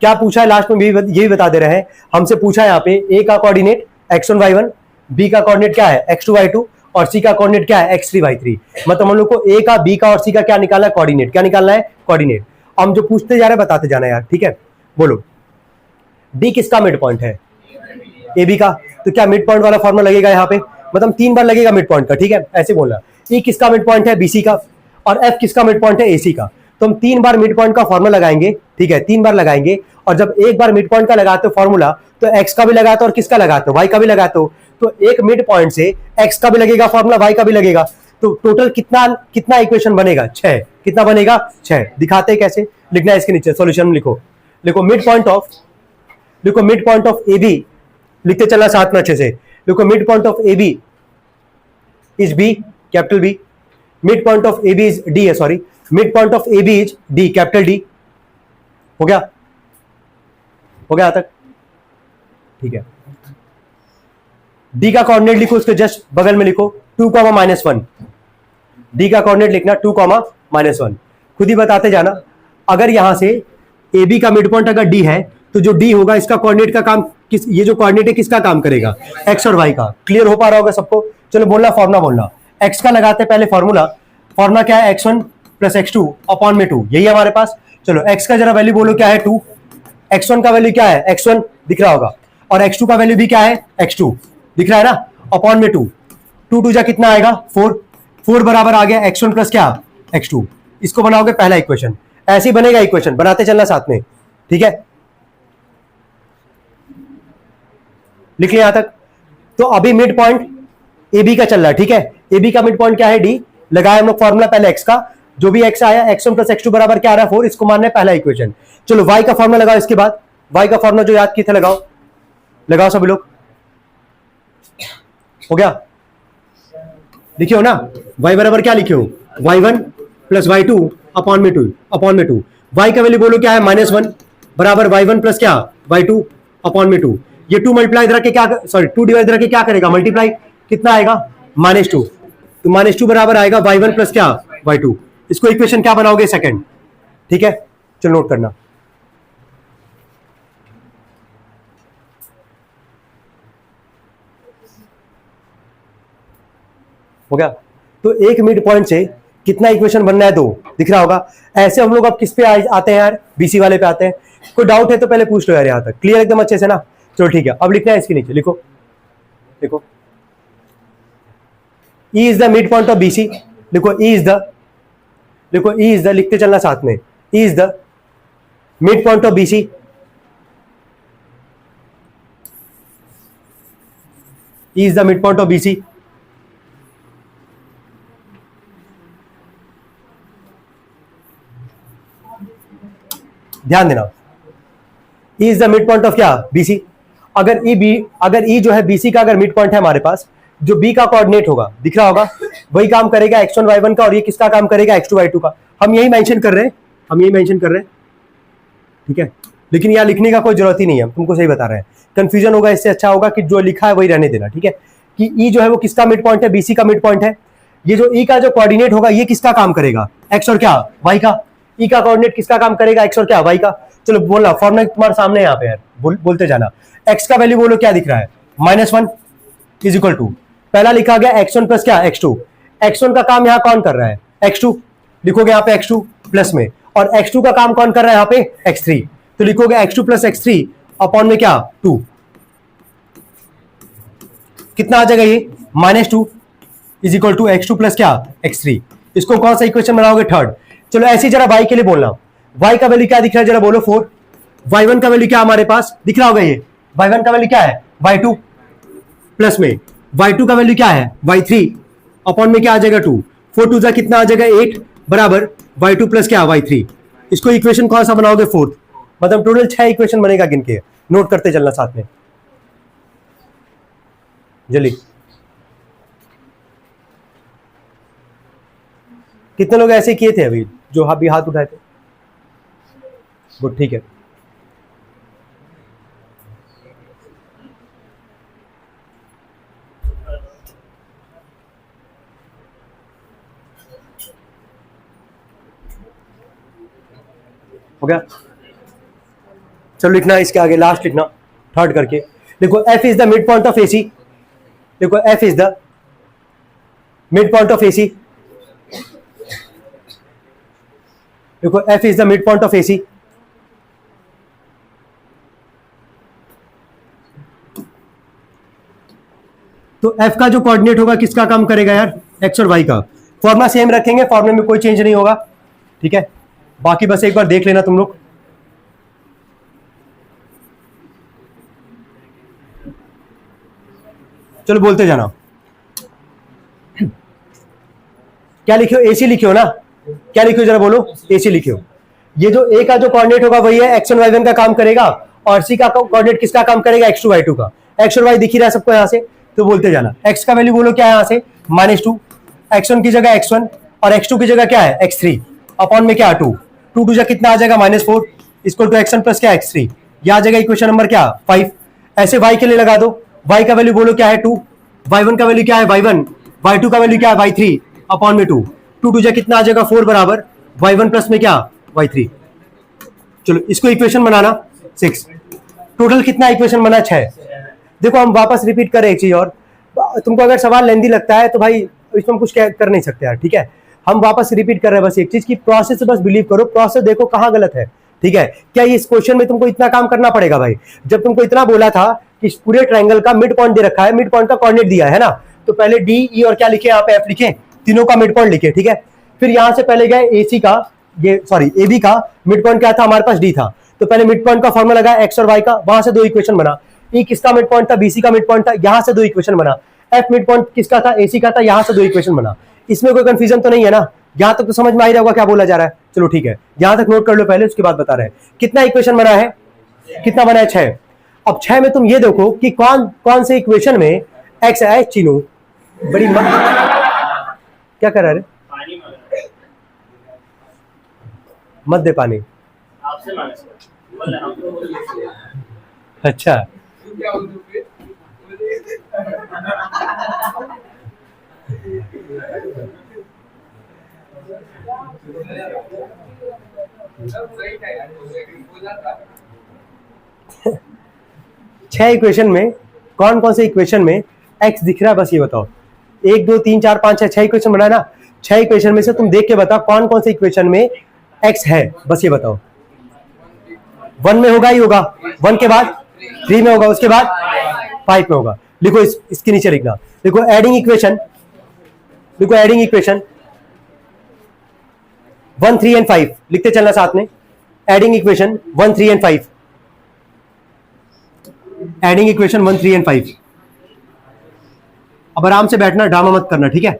क्या पूछा है लास्ट में यही बता दे रहे हैं, हमसे पूछा है यहाँ पे A का कोऑर्डिनेट x1 y1, B का कोऑर्डिनेट क्या है x2 y2 और C का कोऑर्डिनेट क्या है x3 y3। मतलब हम लोग को A का, B का और C का क्या निकालना है, कोऑर्डिनेट। क्या निकालना है, कोऑर्डिनेट। हम जो पूछते जा रहे हैं बताते जाना यार, ठीक है। बोलो D किसका मिड पॉइंट है, AB का, तो क्या मिड पॉइंट वाला फॉर्मूला लगेगा यहाँ पे, मतलब 3 बार लगेगा मिड पॉइंट का, ठीक है, ऐसे बोलना। E किसका मिड पॉइंट है, BC का, और F किसका मिड पॉइंट है, AC का। तो हम 3 बार मिड पॉइंट का फॉर्मूला लगाएंगे, ठीक है, 3 बार लगाएंगे। और जब एक बार मिड पॉइंट का लगाते हो फॉर्मूला, तो x का भी लगाते हो और किसका लगाते हो, y का भी लगाते हो। तो एक मिड पॉइंट से x का भी लगेगा फॉर्मूला, y का भी लगेगा, तो टोटल कितना इक्वेशन बनेगा, 6। कितना बनेगा, 6। दिखाते हैं कैसे, लिखना है इसके नीचे सॉल्यूशन लिखो। देखो मिड पॉइंट ऑफ AB, लिखते चलना साथ में अच्छे से। देखो mid point of AB is B, capital B। Mid point of AB is D है, sorry, mid point of AB is D, capital D। हो गया तक, ठीक है। D का कोऑर्डिनेट लिखो, उसके जस्ट बगल में लिखो 2,-1। D का कोऑर्डिनेट लिखना 2,-1, खुद ही बताते जाना। अगर यहां से AB का मिड पॉइंट अगर D है, तो जो D होगा इसका कोऑर्डिनेट का काम ये जो कोऑर्डिनेट है किसका काम करेगा, x और y का। क्लियर हो पा रहा होगा सबको, चलो बोलना, फॉर्मूला बोलना। x का लगाते हैं पहले फॉर्मूला क्या है, x1 + x2 अपॉन में 2, यही है हमारे पास। चलो x का जरा वैल्यू बोलो क्या है, 2। x1 का वैल्यू क्या है, x1 दिख रहा होगा, और x2 का वैल्यू भी क्या है, x2 दिख रहा है ना, अपॉन में 2। 2 2 जा कितना आएगा, 4 बराबर आ गया x1 प्लस क्या, x2। इसको बनाओगे पहला इक्वेशन, ऐसे ही बनेगा इक्वेशन, बनाते चलना साथ में, ठीक है। लिख लिया यहां तक। तो अभी मिड पॉइंट AB का चल रहा है, ठीक है। AB का मिड पॉइंट क्या है, D। लगाया हम लोग फॉर्मूला पहले x का, जो भी x आया, x1 + x2 बराबर क्या आ रहा है, 4। इसको मानना है पहला इक्वेशन। चलो y का फॉर्मूला लगाओ, इसके बाद y का फॉर्मूला जो याद किए थे लगाओ सभी लोग। हो गया, लिखियो ना, y बराबर क्या लिखे हो, y1 + y2 अपॉन में 2। y का वैल्यू बोलो क्या है, -1 बराबर y1 प्लस क्या, y2 अपॉन में 2। ये 2 मल्टीप्लाई रख के क्या, सॉरी 2 डिवाइड रख के क्या करेगा, मल्टीप्लाई, कितना आएगा, -2। तो -2 बराबर आएगा y1 प्लस क्या, y2। इसको इक्वेशन क्या बनाओगे, सेकंड, ठीक है। चलो नोट करना। हो गया। तो एक मिड पॉइंट से कितना इक्वेशन बनना है, 2, दिख रहा होगा। ऐसे हम लोग अब किस पे आते हैं यार, BC वाले पे आते हैं। कोई डाउट है तो पहले पूछ लो यार, यहां तक क्लियर एकदम अच्छे से ना। चलो ठीक है, अब लिखना है इसके नीचे, लिखो देखो E is the mid point of BC। देखो E इज द, लिखते चलना साथ में, E is the mid point of BC। E is the mid point of BC। ध्यान देना, E is the mid point of क्या, BC। अगर E जो है BC का अगर मिड पॉइंट है हमारे पास, जो B का कोऑर्डिनेट होगा, दिख रहा होगा, वही काम करेगा x1 y1 का, और ये किसका काम करेगा, x2 y2 का। हम यही मेंशन कर रहे हैं, ठीक है। लेकिन यहाँ लिखने का कोई जरूरत ही नहीं है, तुमको सही बता रहे हैं। कंफ्यूजन होगा, इससे अच्छा होगा कि जो लिखा है वही रहने देना, ठीक है। कि E जो है वो किसका मिड पॉइंट है, BC का मिड पॉइंट है। ये जो E का जो कोऑर्डिनेट होगा, ये किसका काम करेगा, x और क्या, y का। E का कोऑर्डिनेट किसका काम करेगा, x और क्या, y का। चलो बोलना, फॉर्मूला तुम्हारे सामने यहाँ पे यार, बोलते जाना। x का वैल्यू बोलो क्या दिख रहा है, -1 = 2। पहला लिखा गया x1 प्लस क्या, x2। x1 का काम यहाँ कौन कर रहा है, x2, लिखोगे यहाँ पे x2 प्लस में, और x2 का काम कौन कर रहा है यहाँ पे, x3। तो लिखोगे x2 प्लस x3 अपॉन में क्या 2, कितना आ जाएगा ये -2 is equal to x2 plus क्या x3। इसको कौन सा इक्वेशन बनाओगे थर्ड। चलो ऐसे जरा y के लिए बोलना, y का वैल्यू क्या दिख रहा है जरा बोलो 4, y1 का वैल्यू क्या हमारे पास दिख रहा होगा, ये y1 का वैल्यू क्या है y2 प्लस में y2 का वैल्यू क्या है y3 अपॉन में क्या आ जाएगा 2, 4 2 जा कितना आ जाएगा 8 बराबर y2 प्लस क्या y3। इसको इक्वेशन कौन सा बनाओगे फोर्थ, मतलब टोटल 6 इक्वेशन बनेगा गिनके, नोट करते चलना साथ में जल्दी। कितने लोग ऐसे किए थे अभी जो अभी हाथ उठाए थे, गुड ठीक है। हो गया, चलो लिखना इसके आगे लास्ट लिखना थर्ड करके। देखो f is the mid point of AC, देखो f is the mid point of AC, देखो f is the mid point of AC। तो f का जो कोऑर्डिनेट होगा किसका काम करेगा यार, x और y का। फॉर्मूला सेम रखेंगे, फॉर्मूले में कोई चेंज नहीं होगा, ठीक है। बाकी बस एक बार देख लेना तुम लोग। चलो बोलते जाना, क्या लिखियो AC लिखियो ना, क्या लिखियो जरा बोलो AC लिखियो। ये जो A का जो कोऑर्डिनेट होगा वही है x1 y1 का काम करेगा, और C का कोऑर्डिनेट किसका काम करेगा x2 y2 का। x और y दिख ही रहा है सबको यहाँ से, तो बोलते जाना। x का वैल्यू बोलो क्या है यहाँ से -2, x1 की जगह x1 और x2 की जगह क्या है x3 अपॉन में क्या 2, 2 2 जा कितना आ जाएगा -4 इक्वल टू x1 प्लस क्या x3, ये आ जाएगा इक्वेशन नंबर क्या 5। ऐसे y के लिए लगा दो, y का वैल्यू बोलो क्या है 2, y1 का वैल्यू क्या है y1, y2 का वैल्यू क्या है y3 अपॉन में 2, 2 2 जा कितना आ जाएगा 4 बराबर y1 प्लस में क्या y3। चलो इसको इक्वेशन बनाना 6, टोटल कितना इक्वेशन बना 6। देखो हम वापस रिपीट करें एक चीज और, तुमको अगर सवाल लेंदी लगता है तो भाई इसमें हम कुछ कर नहीं सकते यार, ठीक है। हम वापस रिपीट कर रहे हैं बस एक चीज की, प्रोसेस से बस बिलीव करो, प्रोसेस देखो कहाँ गलत है, ठीक है। क्या इस क्वेश्चन में तुमको इतना काम करना पड़ेगा भाई, जब तुमको इतना बोला था कि पूरे ट्रायंगल का मिड पॉइंट दे रखा है, मिड पॉइंट का कोऑर्डिनेट दिया है ना, तो पहले डी ई और क्या लिखे यहाँ पे एफ लिखे, तीनों का मिड पॉइंट लिखे, ठीक है। फिर यहाँ से पहले गए एसी का, ये सॉरी एबी का मिड पॉइंट क्या था हमारे पास डी था, तो पहले मिड पॉइंट का फॉर्मूला लगा एक्स और वाई का, वहां से 2 इक्वेशन बना। ई किसका मिड पॉइंट था, बीसी का मिड पॉइंट था, यहां से 2 इक्वेशन बना। एफ मिड पॉइंट किसका था, एसी का था, यहां से 2 इक्वेशन बना। इसमें कोई कंफ्यूजन तो नहीं है ना, यहां तक तो समझ में आ ही रहा होगा क्या बोला जा रहा है। चलो ठीक है, यहां तक नोट कर लो पहले, उसके बाद बता रहे हैं कितना इक्वेशन बना है, कितना बना है 6। अब 6 में तुम ये देखो कि कौन कौन से इक्वेशन में एक्स है। चीनू बड़ी क्या कर रहा है, मत दे पानी, अच्छा छह इक्वेशन में कौन कौन से इक्वेशन में x दिख रहा है, बस ये बताओ। 1 2 3 4 5 6 इक्वेशन बना ना, 6 इक्वेशन में से तुम देख के बताओ कौन कौन से इक्वेशन में x है, बस ये बताओ। 1 में होगा ही होगा, 1 के बाद 3 में होगा, उसके बाद 5 में होगा। लिखो इसके नीचे लिखना, देखो एडिंग इक्वेशन, देखो एडिंग इक्वेशन 1 3 एंड 5 लिखते चलना साथ में। Adding equation 1 3 and 5, adding equation 1 3 and 5। अब आराम से बैठना, ड्रामा मत करना, ठीक है।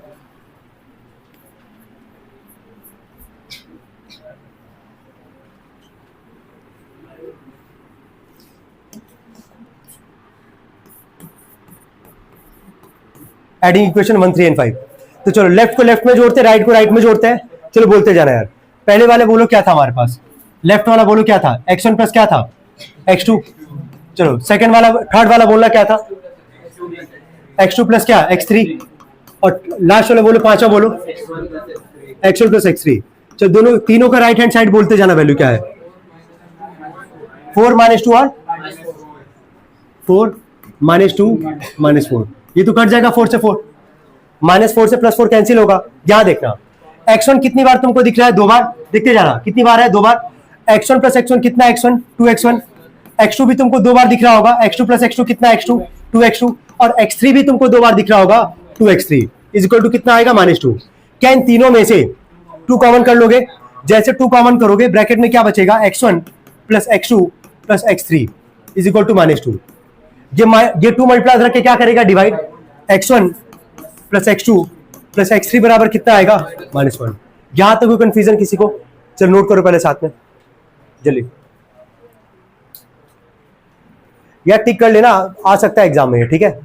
Adding equation 1 3 and 5। तो चलो लेफ्ट को लेफ्ट में जोड़ते हैं, राइट को राइट में जोड़ते हैं। चलो बोलते जाना यार। पहले वाले बोलो क्या था हमारे पास, लेफ्ट वाला बोलो क्या था, x1 प्लस क्या था x2। चलो सेकंड वाला, थर्ड वाला बोलना क्या था, x2 प्लस क्या x3, और लास्ट वाला बोलो पांचवा बोलो x1 प्लस x3। चलो दोनों तीनों का राइट हैंड साइड बोलते जाना, वैल्यू क्या है 4 -2 और 4 -2 -4, ये तो कट जाएगा 4 से 4, -4 से +4 कैंसिल होगा। यहां देखना x1 कितनी बार तुमको दिख रहा है, 2 बार, दिखते जाना कितनी बार है, 2 बार। x1 प्लस x1 कितना x1 2x1, x2 भी तुमको 2 बार दिख रहा होगा, x2 प्लस x2 कितना x2 2x2, और x3 भी तुमको 2 बार दिख रहा होगा 2x3 इज इक्वल टू कितना आएगा -2। क्या इन तीनों में से 2 कॉमन कर लोगे? जैसे 2 कॉमन करोगे ब्रैकेट में क्या बचेगा, x1 plus x2 plus x3 is equal to -2। ये 2 मल्टीप्लाई रख के क्या करेगा, divide, x1 plus x2 plus x3 बराबर कितना आएगा, -1। यहां तक कोई कंफ्यूजन किसी को? चलो नोट करो पहले साथ में जल्दी, या टिक कर लेना, आ सकता है एग्जाम में, ठीक है।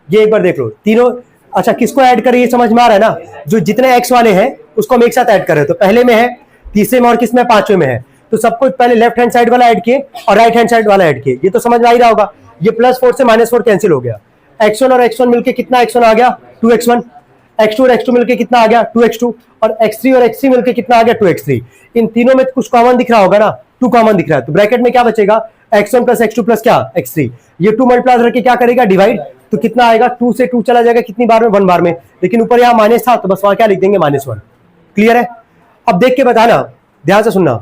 ये एक बार देख लो तीनों। अच्छा किसको ऐड करें ये समझ में आ रहा है ना, जो जितने एक्स वाले हैं उसको हम एक साथ ऐड करें। तो पहले में है, तीसरे में और किसमें, पांचवें में है। तो सबको पहले लेफ्ट हैंड साइड वाला ऐड किए और राइट हैंड साइड वाला ऐड किए। ये तो समझ में आ ही रहा होगा। ये +4 से -4 कैंसिल हो गया। x1 और x1 मिलके कितना x1 आ गया, 2x1। x2 और x2 मिलके कितना आ गया, 2x2। और x3 और x3 मिलके कितना आ गया, 2x3। इन तीनों में कुछ कॉमन दिख रहा होगा ना, 2 कॉमन दिख रहा है। तो ब्रैकेट में क्या बचेगा, x1 प्लस x2 प्लस क्या, x3। ये 2 मल्टीप्लाई करके क्या करेगा, डिवाइड। तो कितना आएगा, 2 से 2 चला जाएगा कितनी बार में, 1 बार में। लेकिन ऊपर यहाँ माइनस था तो बस वहां क्या लिख देंगे, -1। क्लियर है? अब देख के बताना, ध्यान से सुनना,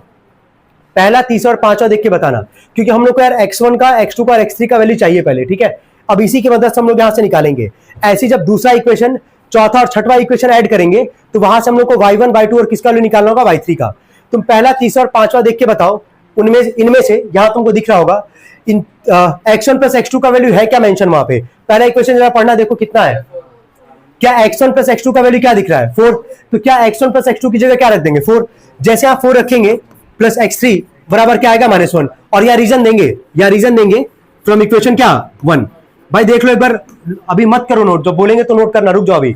पहला, तीसरा और पांचवा देख के बताना, क्योंकि हम लोग को यार x1 का, x2 का और x3 का वैल्यू चाहिए पहले, ठीक है। अब इसी की मदद से हम लोग यहां से निकालेंगे। ऐसी जब दूसरा इक्वेशन, चौथा और छठवां इक्वेशन ऐड करेंगे तो वहां से हम लोग को y1 y2 और किसका वैल्यू निकालना होगा, y3 का। तुम पहला, तीसरा और पांचवा देख के बताओ, उनमें इनमें से यहां तुमको दिख रहा होगा इन x1 प्लस x2 का वैल्यू है क्या मेंशन वहां पे। पहला इक्वेशन जरा पढ़ना, देखो कितना है। क्या x1 प्लस x2 का वैल्यू क्या दिख रहा है, 4। तो क्या x1 प्लस x2 की जगह क्या रख देंगे, 4। जैसे आप 4 रखेंगे प्लस x3 बराबर क्या आएगा, -1। और या रीजन देंगे फ्रॉम इक्वेशन क्या, 1। भाई देख लो एक बार, अभी मत करो नोट, जब बोलेंगे तो नोट करना, रुक जाओ अभी।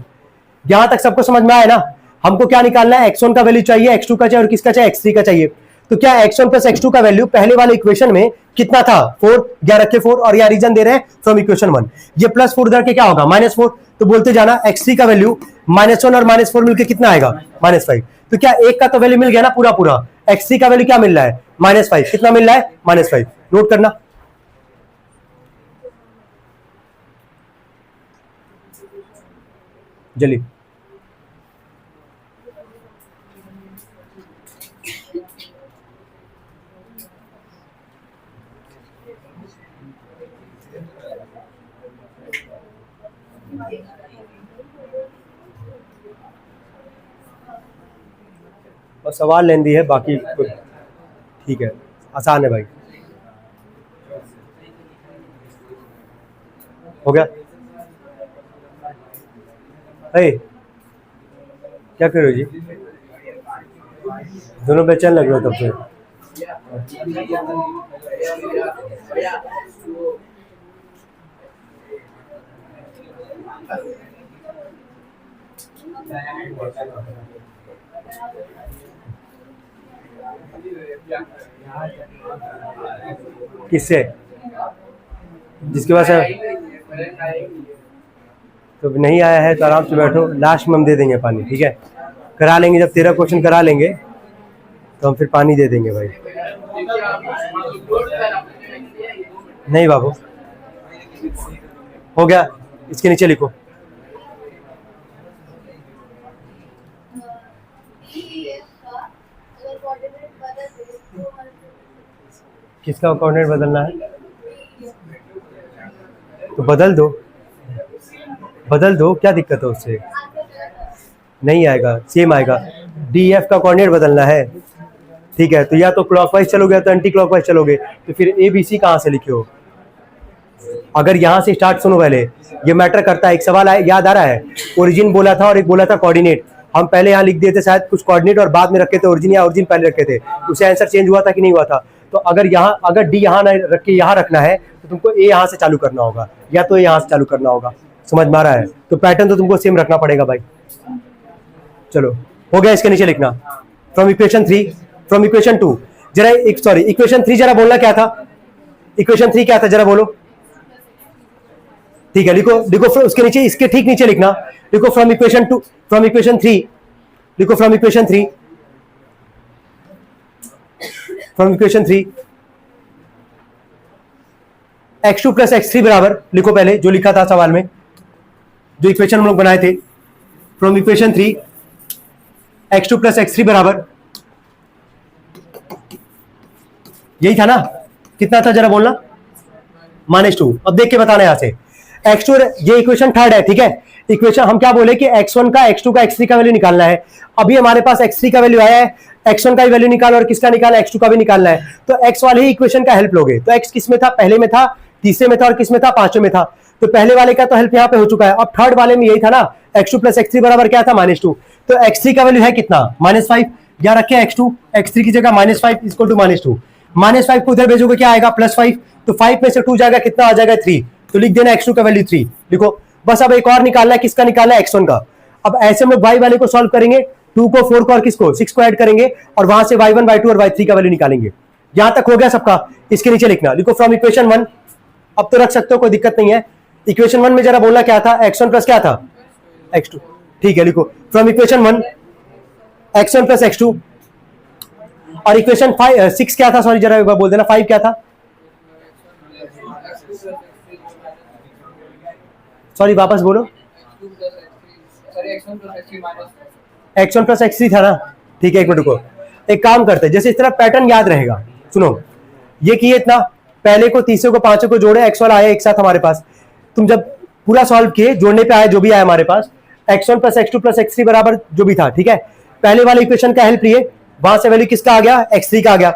यहां तक सबको समझ में आया ना। हमको क्या निकालना है, x1 का वैल्यू चाहिए, x2 का चाहिए और किसका चाहिए, x3 का चाहिए। तो क्या x1 प्लस x2 का वैल्यू पहले वाले इक्वेशन में कितना था, 4। या रखे 4 और या रीजन दे रहे हैं फ्रॉम इक्वेशन 1। ये +4 उधर के क्या होगा, -4। तो बोलते जाना x3 का वैल्यू -1 और -4 मिलकर कितना आएगा, -5। तो क्या एक का तो वैल्यू मिल गया ना पूरा पूरा। x3 का वैल्यू क्या मिल रहा है, -5। कितना मिल रहा है, -5। नोट करना। जल्दी, और सवाल लेंदी है, बाकी ठीक है, आसान है भाई। हो गया? हे क्या कर रहे हो जी, दोनों बेचैन लग रहे हो तब से। किससे, जिसके पास है तो नहीं आया है तो आराम से बैठो, लास्ट में हम दे देंगे पानी, ठीक है। करा लेंगे, जब 13 क्वेश्चन करा लेंगे तो हम फिर पानी दे देंगे भाई। नहीं बाबू, हो गया, इसके नीचे लिखो। किसका कोऑर्डिनेट बदलना है, तो बदल दो, क्या दिक्कत है उससे, नहीं आएगा, सेम आएगा। DF का कोऑर्डिनेट बदलना है, ठीक है। तो या तो क्लॉकवाइज चलोगे या तो एंटी क्लॉकवाइज चलोगे। तो फिर ABC कहाँ से लिखे हो, अगर यहाँ से स्टार्ट, सुनो पहले, ये मैटर करता है। एक सवाल याद आ रहा है, ओरिजिन बोला था और एक बोला था कोऑर्डिनेट। हम पहले यहाँ लिख देते शायद कुछ कोऑर्डिनेट और बाद में रखे थे ओरिजिन, या ओरिजिन पहले रखे थे, उससे आंसर चेंज हुआ था कि नहीं हुआ था। तो अगर D यहाँ रख के यहाँ रखना है तो तुमको A यहाँ से चालू करना होगा, या तो यहाँ से चालू करना होगा। समझ में आ रहा है? तो पैटर्न तो तुमको सेम रखना पड़ेगा भाई। चलो हो गया, इसके नीचे लिखना फ्रॉम इक्वेशन 3, फ्रॉम इक्वेशन 2। जरा इक्वेशन 3 जरा बोलना क्या था, इक्वेशन 3 क्या था जरा बोलो। ठीक है, लिखो उसके नीचे, इसके ठीक नीचे लिखना, लिखो फ्रॉम इक्वेशन 2, फ्रॉम इक्वेशन 3, लिखो from equation 3, from equation 3 x2 plus x3 बराबर, लिखो पहले जो लिखा था सवाल में, जो इक्वेशन हम लोग बनाए थे। From equation 3 x2 plus x3 बराबर यही था ना, कितना था जरा बोलना, -2। अब देख के बताना यहां से x2, ये इक्वेशन थर्ड है, ठीक है। इक्वेशन हम क्या बोले कि x1 का, x2 का, x3 का वैल्यू निकालना है। अभी हमारे पास x3 का वैल्यू आया है, x1 का भी वैल्यू निकाल और किसका निकालना है, x2 का भी निकालना है। तो x वाले ही इक्वेशन का हेल्प लोगे। तो x किस में था, पहले में था, तीसरे में था और किस में था, पांचवें में था। तो पहले वाले का तो हेल्प यहाँ पे हो चुका है। अब थर्ड वाले में यही था ना, x2 प्लस x3 बराबर क्या था, -2। तो x3 का वैल्यू है कितना, -5। यहाँ रखे x2, x3 की जगह -5 इक्वल टू -2। -5 को उधर भेजोगे क्या आएगा, +5। तो 5 में से 2 जाएगा, कितना आ जाएगा, 3। तो लिख देना x2 का वैल्यू 3 लिखो। बस अब एक और निकालना है, किसका निकालना है, x1 का। अब ऐसे हम लोग y वाले को सॉल्व करेंगे, 2 को, 4 को और किसको, 6 को ऐड करेंगे और वहां से y1, y2 और y3 का वैल्यू निकालेंगे। यहां तक हो गया सबका। इसके नीचे लिखना, लिखो फ्रॉम इक्वेशन 1। अब तो रख सकते हो, कोई दिक्कत नहीं है। इक्वेशन 1 में जरा बोलना क्या था, x1 प्लस क्या था, x2। ठीक है, लिखो from equation 1 x1 plus x2। और इक्वेशन 6 क्या था, सॉरी जरा एक बार बोल देना, 5 क्या था, सॉरी वापस बोलो, x1 प्लस x3 था ना। ठीक है, एक मिनट को, एक काम करते हैं, जैसे इस तरह पैटर्न याद रहेगा। सुनो, ये किए इतना, पहले को, तीसरे को, पांचवें को जोड़े, x वाला आया एक साथ हमारे पास। तुम जब पूरा सॉल्व किए, जोड़ने पे आया जो भी आया हमारे पास, x1 plus x2 plus x3 बराबर जो भी था, ठीक है। पहले वाले इक्वेशन का हेल्प लिए, वहां से वैल्यू किसका आ गया, x3 का आ गया।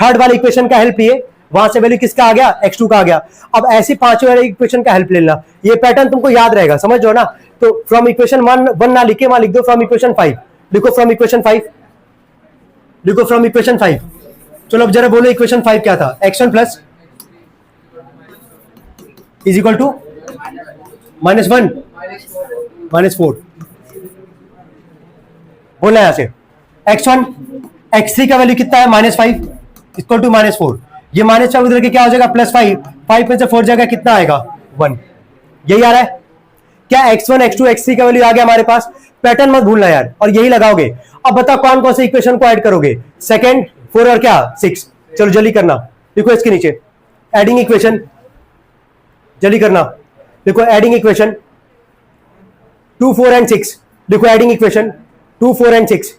थर्ड वाले इक्वेशन का हेल्प लिए, वहां से वैल्यू किसका आ गया, x2 का आ गया। अब ऐसे पांचवें वाले इक्वेशन का हेल्प लेना, ये पैटर्न तुमको याद रहेगा, समझ लो ना। तो फ्रॉम इक्वेशन 1 ना लिखे, वहां लिख दो फ्रॉम इक्वेशन 5। लिखो फ्रॉम इक्वेशन 5, लिखो फ्रॉम इक्वेशन 5। चलो अब जरा बोलो इक्वेशन 5 क्या था, x1 plus is equal to -1 -4। बोलना यहां से x1, x3 का वैल्यू कितना है, -5 इक्वल टू -4। ये -5 उधर के क्या हो जाएगा, +5। 5 में से 4 जाएगा, कितना आएगा, 1। यही आ रहा है क्या, x1, x2, x3 का वैल्यू आ गया हमारे पास। पैटर्न मत भूलना यार, और यही लगाओगे। अब बताओ कौन कौन से इक्वेशन को ऐड करोगे, सेकंड, 4 और क्या, 6। चलो जल्दी करना, देखो इसके नीचे एडिंग इक्वेशन, जल्दी करना। देखो एडिंग इक्वेशन 2, 4 एंड 6। देखो adding equation 2, 4 and 6।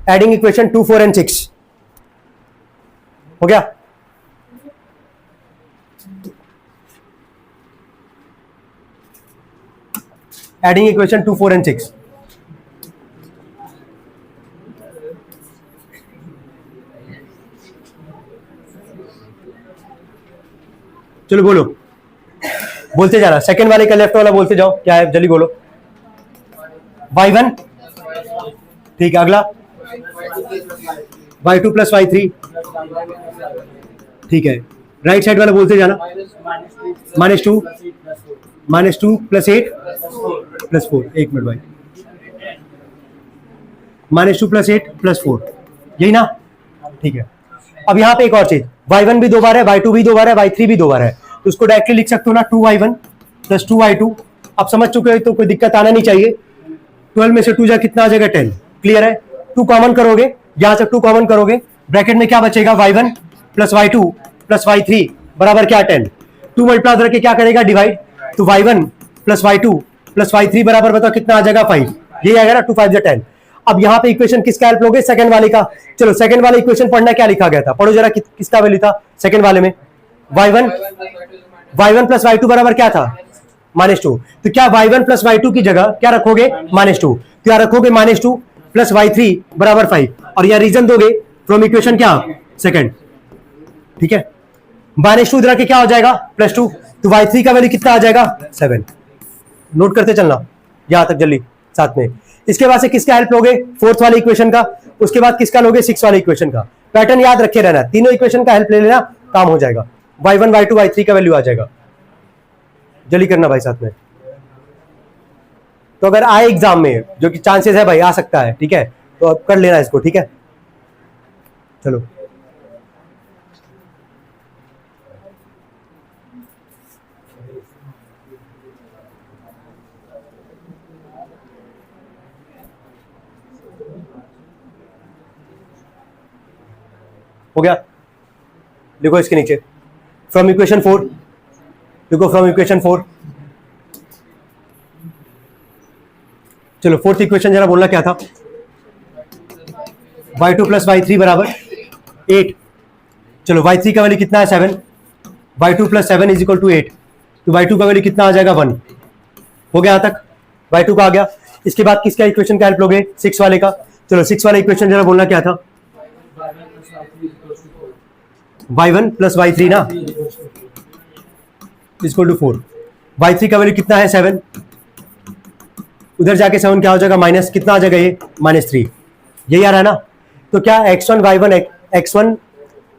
Adding equation 2, 4 and 6 हो गया। Adding equation 2, 4 and 6। चलो बोलो, बोलते जाना, सेकंड वाले का लेफ्ट वाला बोलते जाओ, क्या है जल्दी बोलो। y1, ठीक है, अगला y2 प्लस y3, ठीक है। राइट साइड वाला बोलते जाना, -2 प्लस 8 प्लस 4। एक मिनट भाई, -2 प्लस 8 प्लस 4, यही ना, ठीक है। अब यहाँ पे एक और चीज, y1 भी 2 बार है, y2 भी 2 बार है, y3 भी 2 बार है, तो उसको डायरेक्टली लिख सकते हो ना, 2y1 प्लस 2y2। आप समझ चुके हो तो कोई दिक्कत आना नहीं चाहिए। 12 में से 2 जा कितना आ जाएगा, 10। क्लियर है, 2 कॉमन करोगे, यहां से 2 कॉमन करोगे, ब्रैकेट में क्या बचेगा, y1 plus y2 plus y3 बराबर क्या, 10। 2 मल्टीप्लाई करके क्या करेगा, डिवाइड। तो y1 plus y2 plus y3 बराबर बताओ कितना आ जाएगा, 5। यही आएगा ना, 2 5 जा 10। अब यहाँ पे इक्वेशन किसका हेल्प लोगे, सेकंड वाले का। चलो सेकंड वाले इक्वेशन पढ़ना, क्या लिखा गया था, पढ़ो जरा, किसका वैल्यू था सेकंड वाले में, y1 प्लस y2 बराबर क्या था, -2। तो क्या y1 प्लस y2 की जगह क्या रखोगे, -2। तो यहाँ रखोगे -2 प्लस y3 बराबर 5, और यहाँ रीजन दोगे फ्रॉम इक्वेशन क्या, सेकंड। ठीक है, -2 इधर के क्या हो जाएगा, +2। तो y3 का वैल्यू कितना आ जाएगा, 7। नोट करते चलना यहां तक जल्दी साथ में। इसके बाद से किसका हेल्प लोगे, फोर्थ वाले इक्वेशन का। उसके बाद किसका लोगे, 6 वाले इक्वेशन का। पैटर्न याद रखे रहना, तीनों इक्वेशन का हेल्प ले लेना, काम हो जाएगा। y1, y2, y3 का वैल्यू आ जाएगा। जल्दी करना भाई साथ में। तो अगर आए एग्जाम में, जो कि चांसेस है भाई, आ सकता है, ठीक है, तो अब कर लेना इसको, ठीक है। चलो हो गया, देखो इसके नीचे फ्रॉम इक्वेशन 4, देखो फ्रॉम इक्वेशन 4। चलो फोर्थ इक्वेशन जरा बोलना क्या था, y2 प्लस y3 बराबर 8। चलो y3 का वैल्यू कितना है 7, y2 plus 7 is equal to 8, तो y2 का वैल्यू कितना आ जाएगा 1। हो गया यहां तक, y2 का आ गया। इसके बाद किसका इक्वेशन का हेल्प लोगे, 6 वाले का। चलो 6 वाला इक्वेशन जरा बोलना क्या था, y1 प्लस y3 ना इक्वल टू 4। y3 का वैल्यू कितना है 7, उधर जाके 7 क्या हो जाएगा माइनस, कितना आ जाएगा ये -3, यही आ रहा है ना। तो क्या x1 y1 x1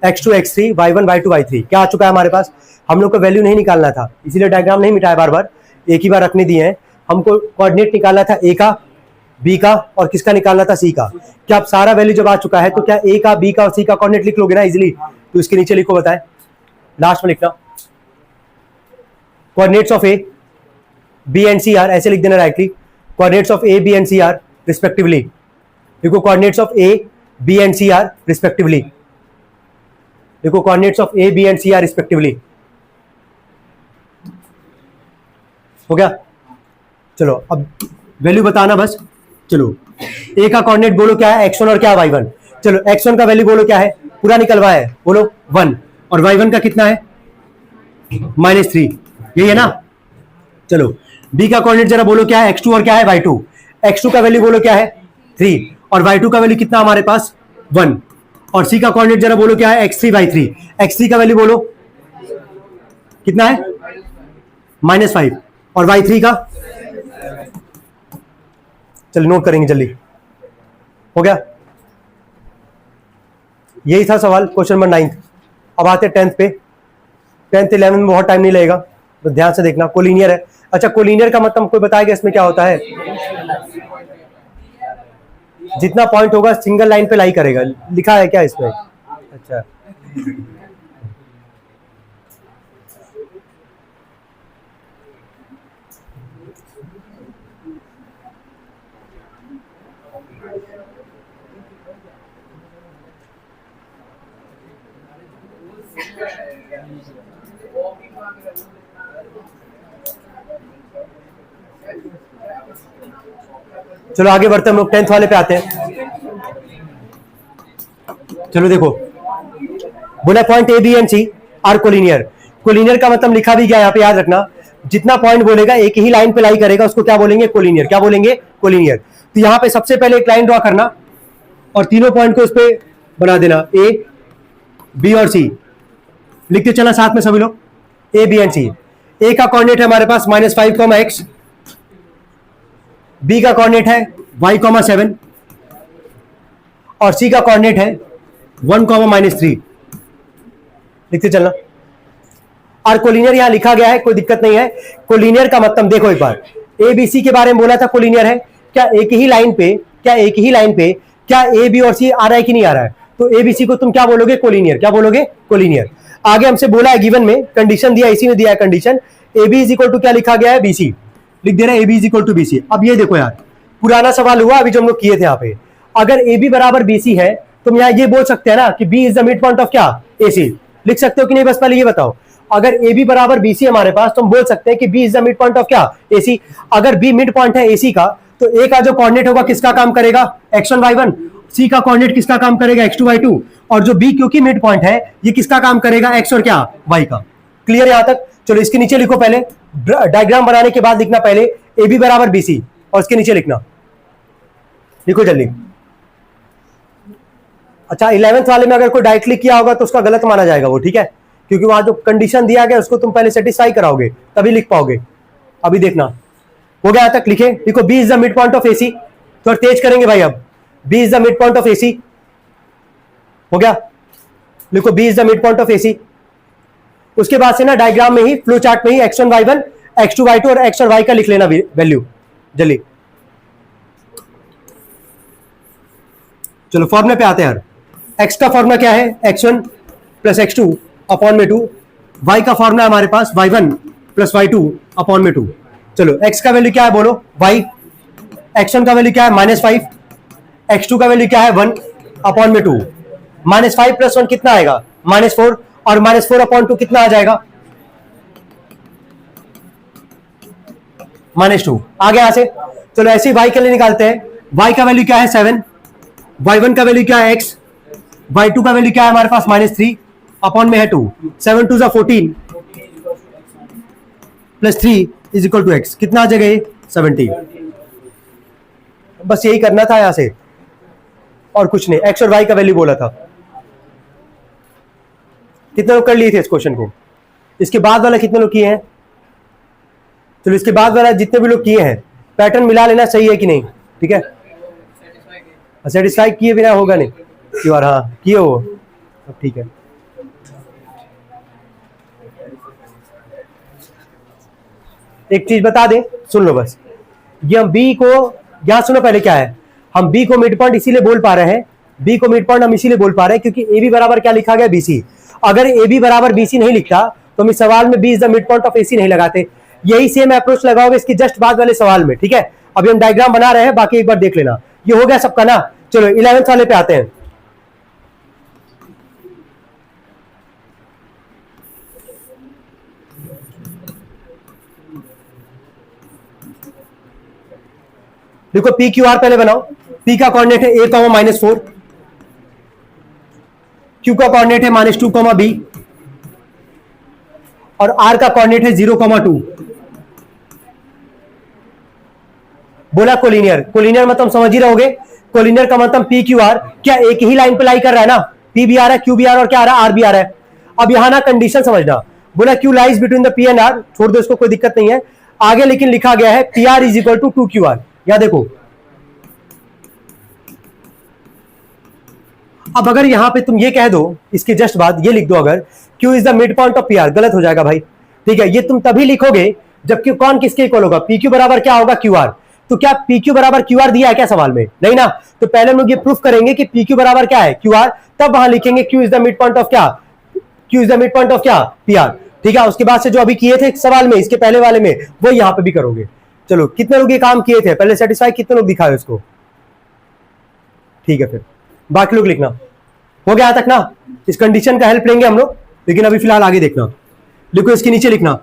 x2 x3 y1 y2 y3 क्या आ चुका है हमारे पास। हम लोग को वैल्यू नहीं निकालना था, इसीलिए डायग्राम नहीं मिटाया बार बार, एक ही बार रखने दिए हैं। हमको कोऑर्डिनेट निकालना था a का, b का और किसका निकालना था c का। क्या अब सारा वैल्यू जब आ चुका है तो क्या a का, b का और c का कोऑर्डिनेट लिख लोगे ना इजीली। तो इसके नीचे लिखो, बताएं लास्ट में लिखना coordinates of a b and c are, ऐसे लिख देना rightly, coordinates of a b and c are respectively. देखो coordinates of a b and c are respectively, देखो coordinates of a b and c are respectively. हो गया, चलो अब value बताना बस। चलो a का कोऑर्डिनेट बोलो क्या है, x1 और क्या है y1। चलो x1 का वैल्यू बोलो क्या है, पूरा निकलवा है, बोलो 1, और y1 का कितना है -3, यही है ना। चलो b का कोऑर्डिनेट जरा बोलो क्या है, x2 और क्या है y2। x2 का वैल्यू बोलो क्या है 3, और y2 का वैल्यू कितना हमारे पास 1, और c का कोऑर्डिनेट जरा बोलो क्या है x3 y3। x3 का वैल्यू बोलो कितना है -5, और y3 का, चलिए नोट करेंगे जल्दी। हो गया, यही था सवाल क्वेश्चन नंबर 9। अब आते 10th पे। 10th 11 में बहुत टाइम नहीं लगेगा, तो ध्यान से देखना। कोलिनियर है, अच्छा कोलिनियर का मतलब कोई बताएगा इसमें क्या होता है। जितना पॉइंट होगा सिंगल लाइन पे लाई करेगा, लिखा है क्या इसमें। अच्छा चलो आगे बढ़ते हम लोग 10th वाले पे आते हैं। चलो देखो, बोला point A B and C are collinear. Collinear का मतलब लिखा भी गया यहाँ पे, याद रखना। जितना पॉइंट बोलेगा एक ही लाइन पे लाई करेगा उसको क्या बोलेंगे, कोलिनियर। क्या बोलेंगे, कोलिनियर। तो यहाँ पे सबसे पहले एक लाइन ड्रॉ करना और तीनों पॉइंट को उस पर बना देना, ए बी और सी। लिखते चला साथ में सभी लोग, ए बी एंड सी। ए का कोऑर्डिनेट है हमारे पास -5, x, बी का कोऑर्डिनेट है y, 7, और सी का कोऑर्डिनेट है 1, -3। लिखते चलना। और कोलिनियर यहां लिखा गया है, कोई दिक्कत नहीं है। कोलिनियर का मतलब देखो एक बार, ए बी सी के बारे में बोला था कोलिनियर है। क्या एक ही लाइन पे क्या ए बी और सी आ रहा है कि नहीं आ रहा है, तो ए बी सी को तुम क्या बोलोगे, कोलिनियर। क्या बोलोगे, कोलिनियर। आगे हमसे बोला है गिवन में, कंडीशन दिया, इसी में दिया है condition, A B is equal to क्या लिखा गया है, बी सी। लिख दे रहे हैं A B is equal to B C. अब ये देखो यार, पुराना सवाल हुआ अभी जो हम लोग किए थे यहाँ पे, अगर ए बी बराबर बी सी है तुम यहाँ ये बोल सकते हैं ना कि B is the mid point of क्या, ए सी। लिख सकते हो कि नहीं, बस पहले ये बताओ। अगर ए बी बराबर बी सी हमारे पास, तो हम बोल सकते हैं कि B is the mid point of क्या, ए सी। अगर बी मिड पॉइंट है ए सी का, तो ए का जो कोऑर्डिनेट होगा किसका काम करेगा, x1 y1। सी का कोऑर्डिनेट किसका काम करेगा, x2 y2। और जो बी क्योंकि मिड पॉइंट है, ये किसका काम करेगा, x और क्या, y का। क्लियर यहां तक। चलो इसके नीचे लिखो, पहले डायग्राम बनाने के बाद लिखना पहले ए बी बराबर बी सी, और इसके नीचे लिखना, लिखो जल्दी। अच्छा 11th वाले में अगर कोई डायरेक्टली किया होगा तो उसका गलत माना जाएगा वो, ठीक है, क्योंकि वहां जो कंडीशन दिया गया उसको तुम पहले सेटिस्फाई कराओगे तभी लिख पाओगे। अभी देखना, हो गया तक, लिखे, लिखो B is the mid point of AC. थोड़ा तेज करेंगे भाई, अब B is the mid point of AC. हो गया, लिखो B is the mid point of AC. उसके बाद से ना डायग्राम में ही, फ्लो चार्ट में ही x1 y1 x2 y2 और x और y का लिख लेना वैल्यू जल्दी। चलो फॉर्मूला पे आते हैं यार। x का फॉर्मूला क्या है, x1 प्लस x2 अपॉन में 2। y का फॉर्मूला हमारे पास y1 प्लस y2 अपॉन में 2। चलो x का वैल्यू क्या है बोलो, y। x1 का वैल्यू क्या है -5, x2 का वैल्यू क्या है 1 अपॉन में 2। -5 + 1 कितना आएगा, -4, और -4 अपॉन 2 कितना आ जाएगा, -2। आ गया यहां से। चलो ऐसे ही y के लिए निकालते हैं। y का वैल्यू क्या है 7, y1 का वैल्यू क्या है x, y2 का वैल्यू क्या है हमारे पास -3 अपॉन में है 2, 7 2 14 plus 3 is equal to x। कितना आ जाएगा ये 17। बस यही करना था यहां से और कुछ नहीं। x और y का वैल्यू बोला था। कितने लोग कर लिए थे इस क्वेश्चन को? इसके बाद वाला कितने लोग किए हैं? चलो इसके बाद वाला जितने भी लोग किए हैं पैटर्न मिला लेना, सही है कि नहीं? ठीक है, सेटिस्फाई किए बिना होगा नहीं कि बार हाँ किए हो। अब ठीक है, एक चीज बता दें, सुन लो बस। ये हम बी को यहां सुनो पहले क्या है। हम बी को मिड पॉइंट इसीलिए बोल पा रहे हैं, बी को मिड पॉइंट हम इसीलिए बोल पा रहे हैं क्योंकि ए बी बराबर क्या लिखा गया बीसी। अगर ए बी बराबर बीसी नहीं लिखता तो हम इस सवाल में B is the mid point of AC नहीं लगाते। यही सेम अप्रोच लगाओगे इसके जस्ट बाद वाले सवाल में। ठीक है, अभी हम डायग्राम बना रहे हैं, बाकी एक बार देख लेना। ये हो गया सबका ना। चलो 11th वाले पे आते हैं। देखो पी क्यू आर पहले बनाओ। पी का कोऑर्डिनेट है a -4, क्यू का कोऑर्डिनेट है -2 b और r का कोऑर्डिनेट है 0,2। बोला कोलिनियर। कोलिनियर मतलब समझ ही रहोगे। कोलिनियर का मतलब पी क्यू आर क्या एक ही लाइन पे लाई कर रहा है ना। पी भी आ रहा है, क्यू भी आ रहा है और क्या आ रहा है, आर भी आ रहा है। अब यहां ना कंडीशन समझना। बोला Q lies between the P and R, छोड़ दो इसको, कोई दिक्कत नहीं है। आगे लेकिन लिखा गया है P R is equal to 2QR। या देखो अब अगर यहां पे तुम ये कह दो, इसके जस्ट बाद ये लिख दो अगर Q is the mid point of PR, गलत हो जाएगा भाई। ठीक है, ये तुम तभी लिखोगे जब Q कौन किसके इक्वल होगा। PQ बराबर क्या होगा QR। तो क्या PQ बराबर QR दिया है क्या सवाल में? नहीं ना। तो पहले हम लोग ये प्रूफ करेंगे कि PQ बराबर क्या है QR, तब वहां लिखेंगे Q is the mid point of क्या, Q is the mid point of क्या PR। ठीक है, उसके बाद से जो अभी किए थे सवाल में, इसके पहले वाले में, वो यहां पे भी करोगे। चलो कितने लोग ये काम किए थे पहले, सेटिस्फाई कितने लोग दिखाए उसको? ठीक है, फिर बाकी लोग लिखना। हो गया तक ना। इस कंडीशन का हेल्प लेंगे हम लोग, लेकिन अभी फिलहाल आगे देखना। लिखो इसके नीचे लिखना,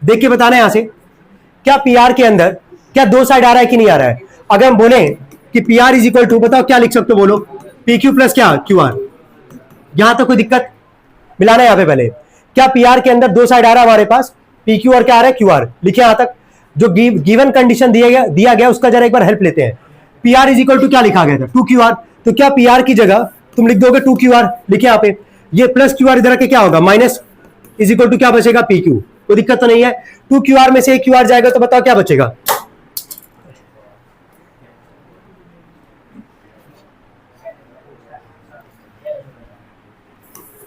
देख के बताना यहां से क्या पी आर के अंदर क्या दो साइड आ रहा है कि नहीं आ रहा है। अगर हम बोले कि P R is equal to, बताओ क्या लिख सकते हो, बोलो पी क्यू प्लस क्या क्यू आर। यहां तक कोई दिक्कत? मिलाना यहां पे पहले। क्या पी आर के अंदर दो साइड आ रहा है हमारे पास, पी क्यू और क्या आ रहा है क्यू आर। लिखे यहां तक। जो गिवन कंडीशन दिया गया उसका जरा एक बार हेल्प लेते हैं। P R is equal to क्या लिखा गया था 2QR। तो क्या पी आर की जगह तुम लिख दोगे 2QR, लिखे यहां पे। ये प्लस क्यू आर इधर के क्या होगा माइनस, इज इक्वल टू क्या बचेगा पी क्यू। कोई दिक्कत तो नहीं है। 2QR में से एक क्यू आर जाएगा तो बताओ क्या बचेगा।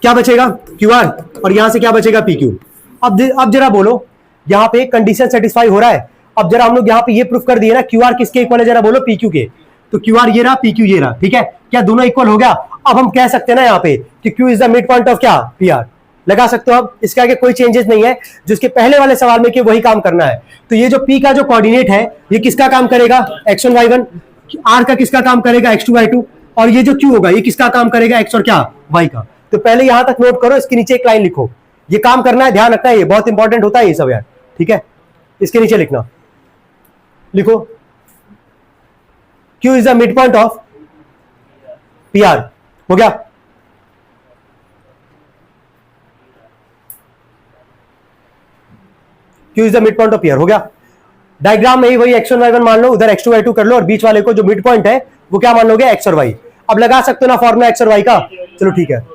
क्या बचेगा QR और यहां से क्या बचेगा PQ। अब जरा बोलो यहां पे कंडीशन सेटिस्फाई हो रहा है। अब जरा हम लोग यहां पे ये प्रूफ कर दिए ना QR किसके इक्वल है, जरा बोलो PQ के। तो QR ये रहा, PQ ये रहा। ठीक है, क्या दोनों इक्वल हो गया। अब हम कह सकते हैं ना यहाँ पे कि Q is the mid point of क्या PR। लगा सकते हो। अब इसके आगे कोई चेंजेस नहीं है, जिसके पहले वाले सवाल में कि वही काम करना है। तो ये जो P का जो कोऑर्डिनेट है ये किसका काम करेगा x1 y1, R का किसका काम करेगा x2 y2, और ये जो Q होगा ये किसका काम करेगा x और क्या y का। तो पहले यहां तक नोट करो, इसके नीचे एक लाइन लिखो। ये काम करना है, ध्यान रखना है, ये बहुत इंपॉर्टेंट होता है ये सब यार। ठीक है, इसके नीचे लिखना, लिखो Q is the mid point of PR। हो गया। Q is the mid point of PR हो गया। डायग्राम में ही वही x1 y1 मान लो, उधर x2 y2 कर लो, और बीच वाले को जो मिड पॉइंट है वो क्या मान लोगे x और y। अब लगा सकते हो ना फॉर्मूला x और y का। चलो ठीक है,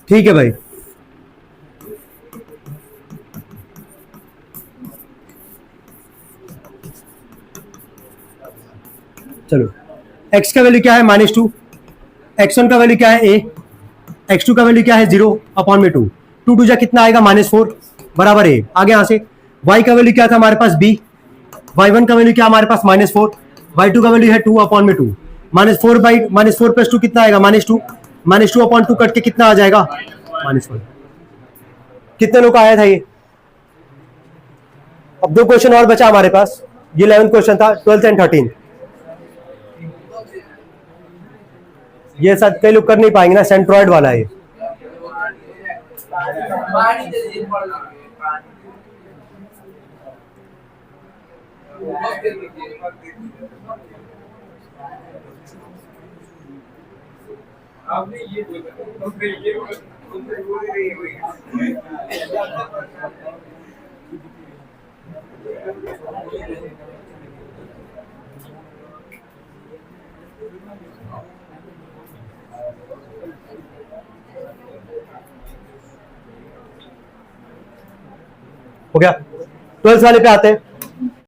ठीक है भाई। चलो x का वैल्यू क्या है -2, x1 का वैल्यू क्या है a, x2 का वैल्यू क्या है 0 अपॉन में 2, 2 2 जा कितना आएगा -4 बराबर a। आगे यहां से y का वैल्यू क्या था हमारे पास b, y1 का वैल्यू क्या हमारे पास -4, y2 का वैल्यू है 2 अपॉन में 2, -4 प्लस 2 कितना आएगा -2, -2 अपॉन 2 कट के कितना आ जाएगा -1। कितने लोग का आया था ये। अब दो क्वेश्चन और बचा हमारे पास, ये 11th क्वेश्चन था, 12th एंड 13th। ये शायद कई लोग कर नहीं पाएंगे ना, सेंट्रॉइड वाला है। पानी दे दीजिए पड़ लेंगे मत दे दीजिए आपने ये बोला तुमने ये बोला तुमने बोल रही हुई हो गया। 12th वाले पे आते हैं।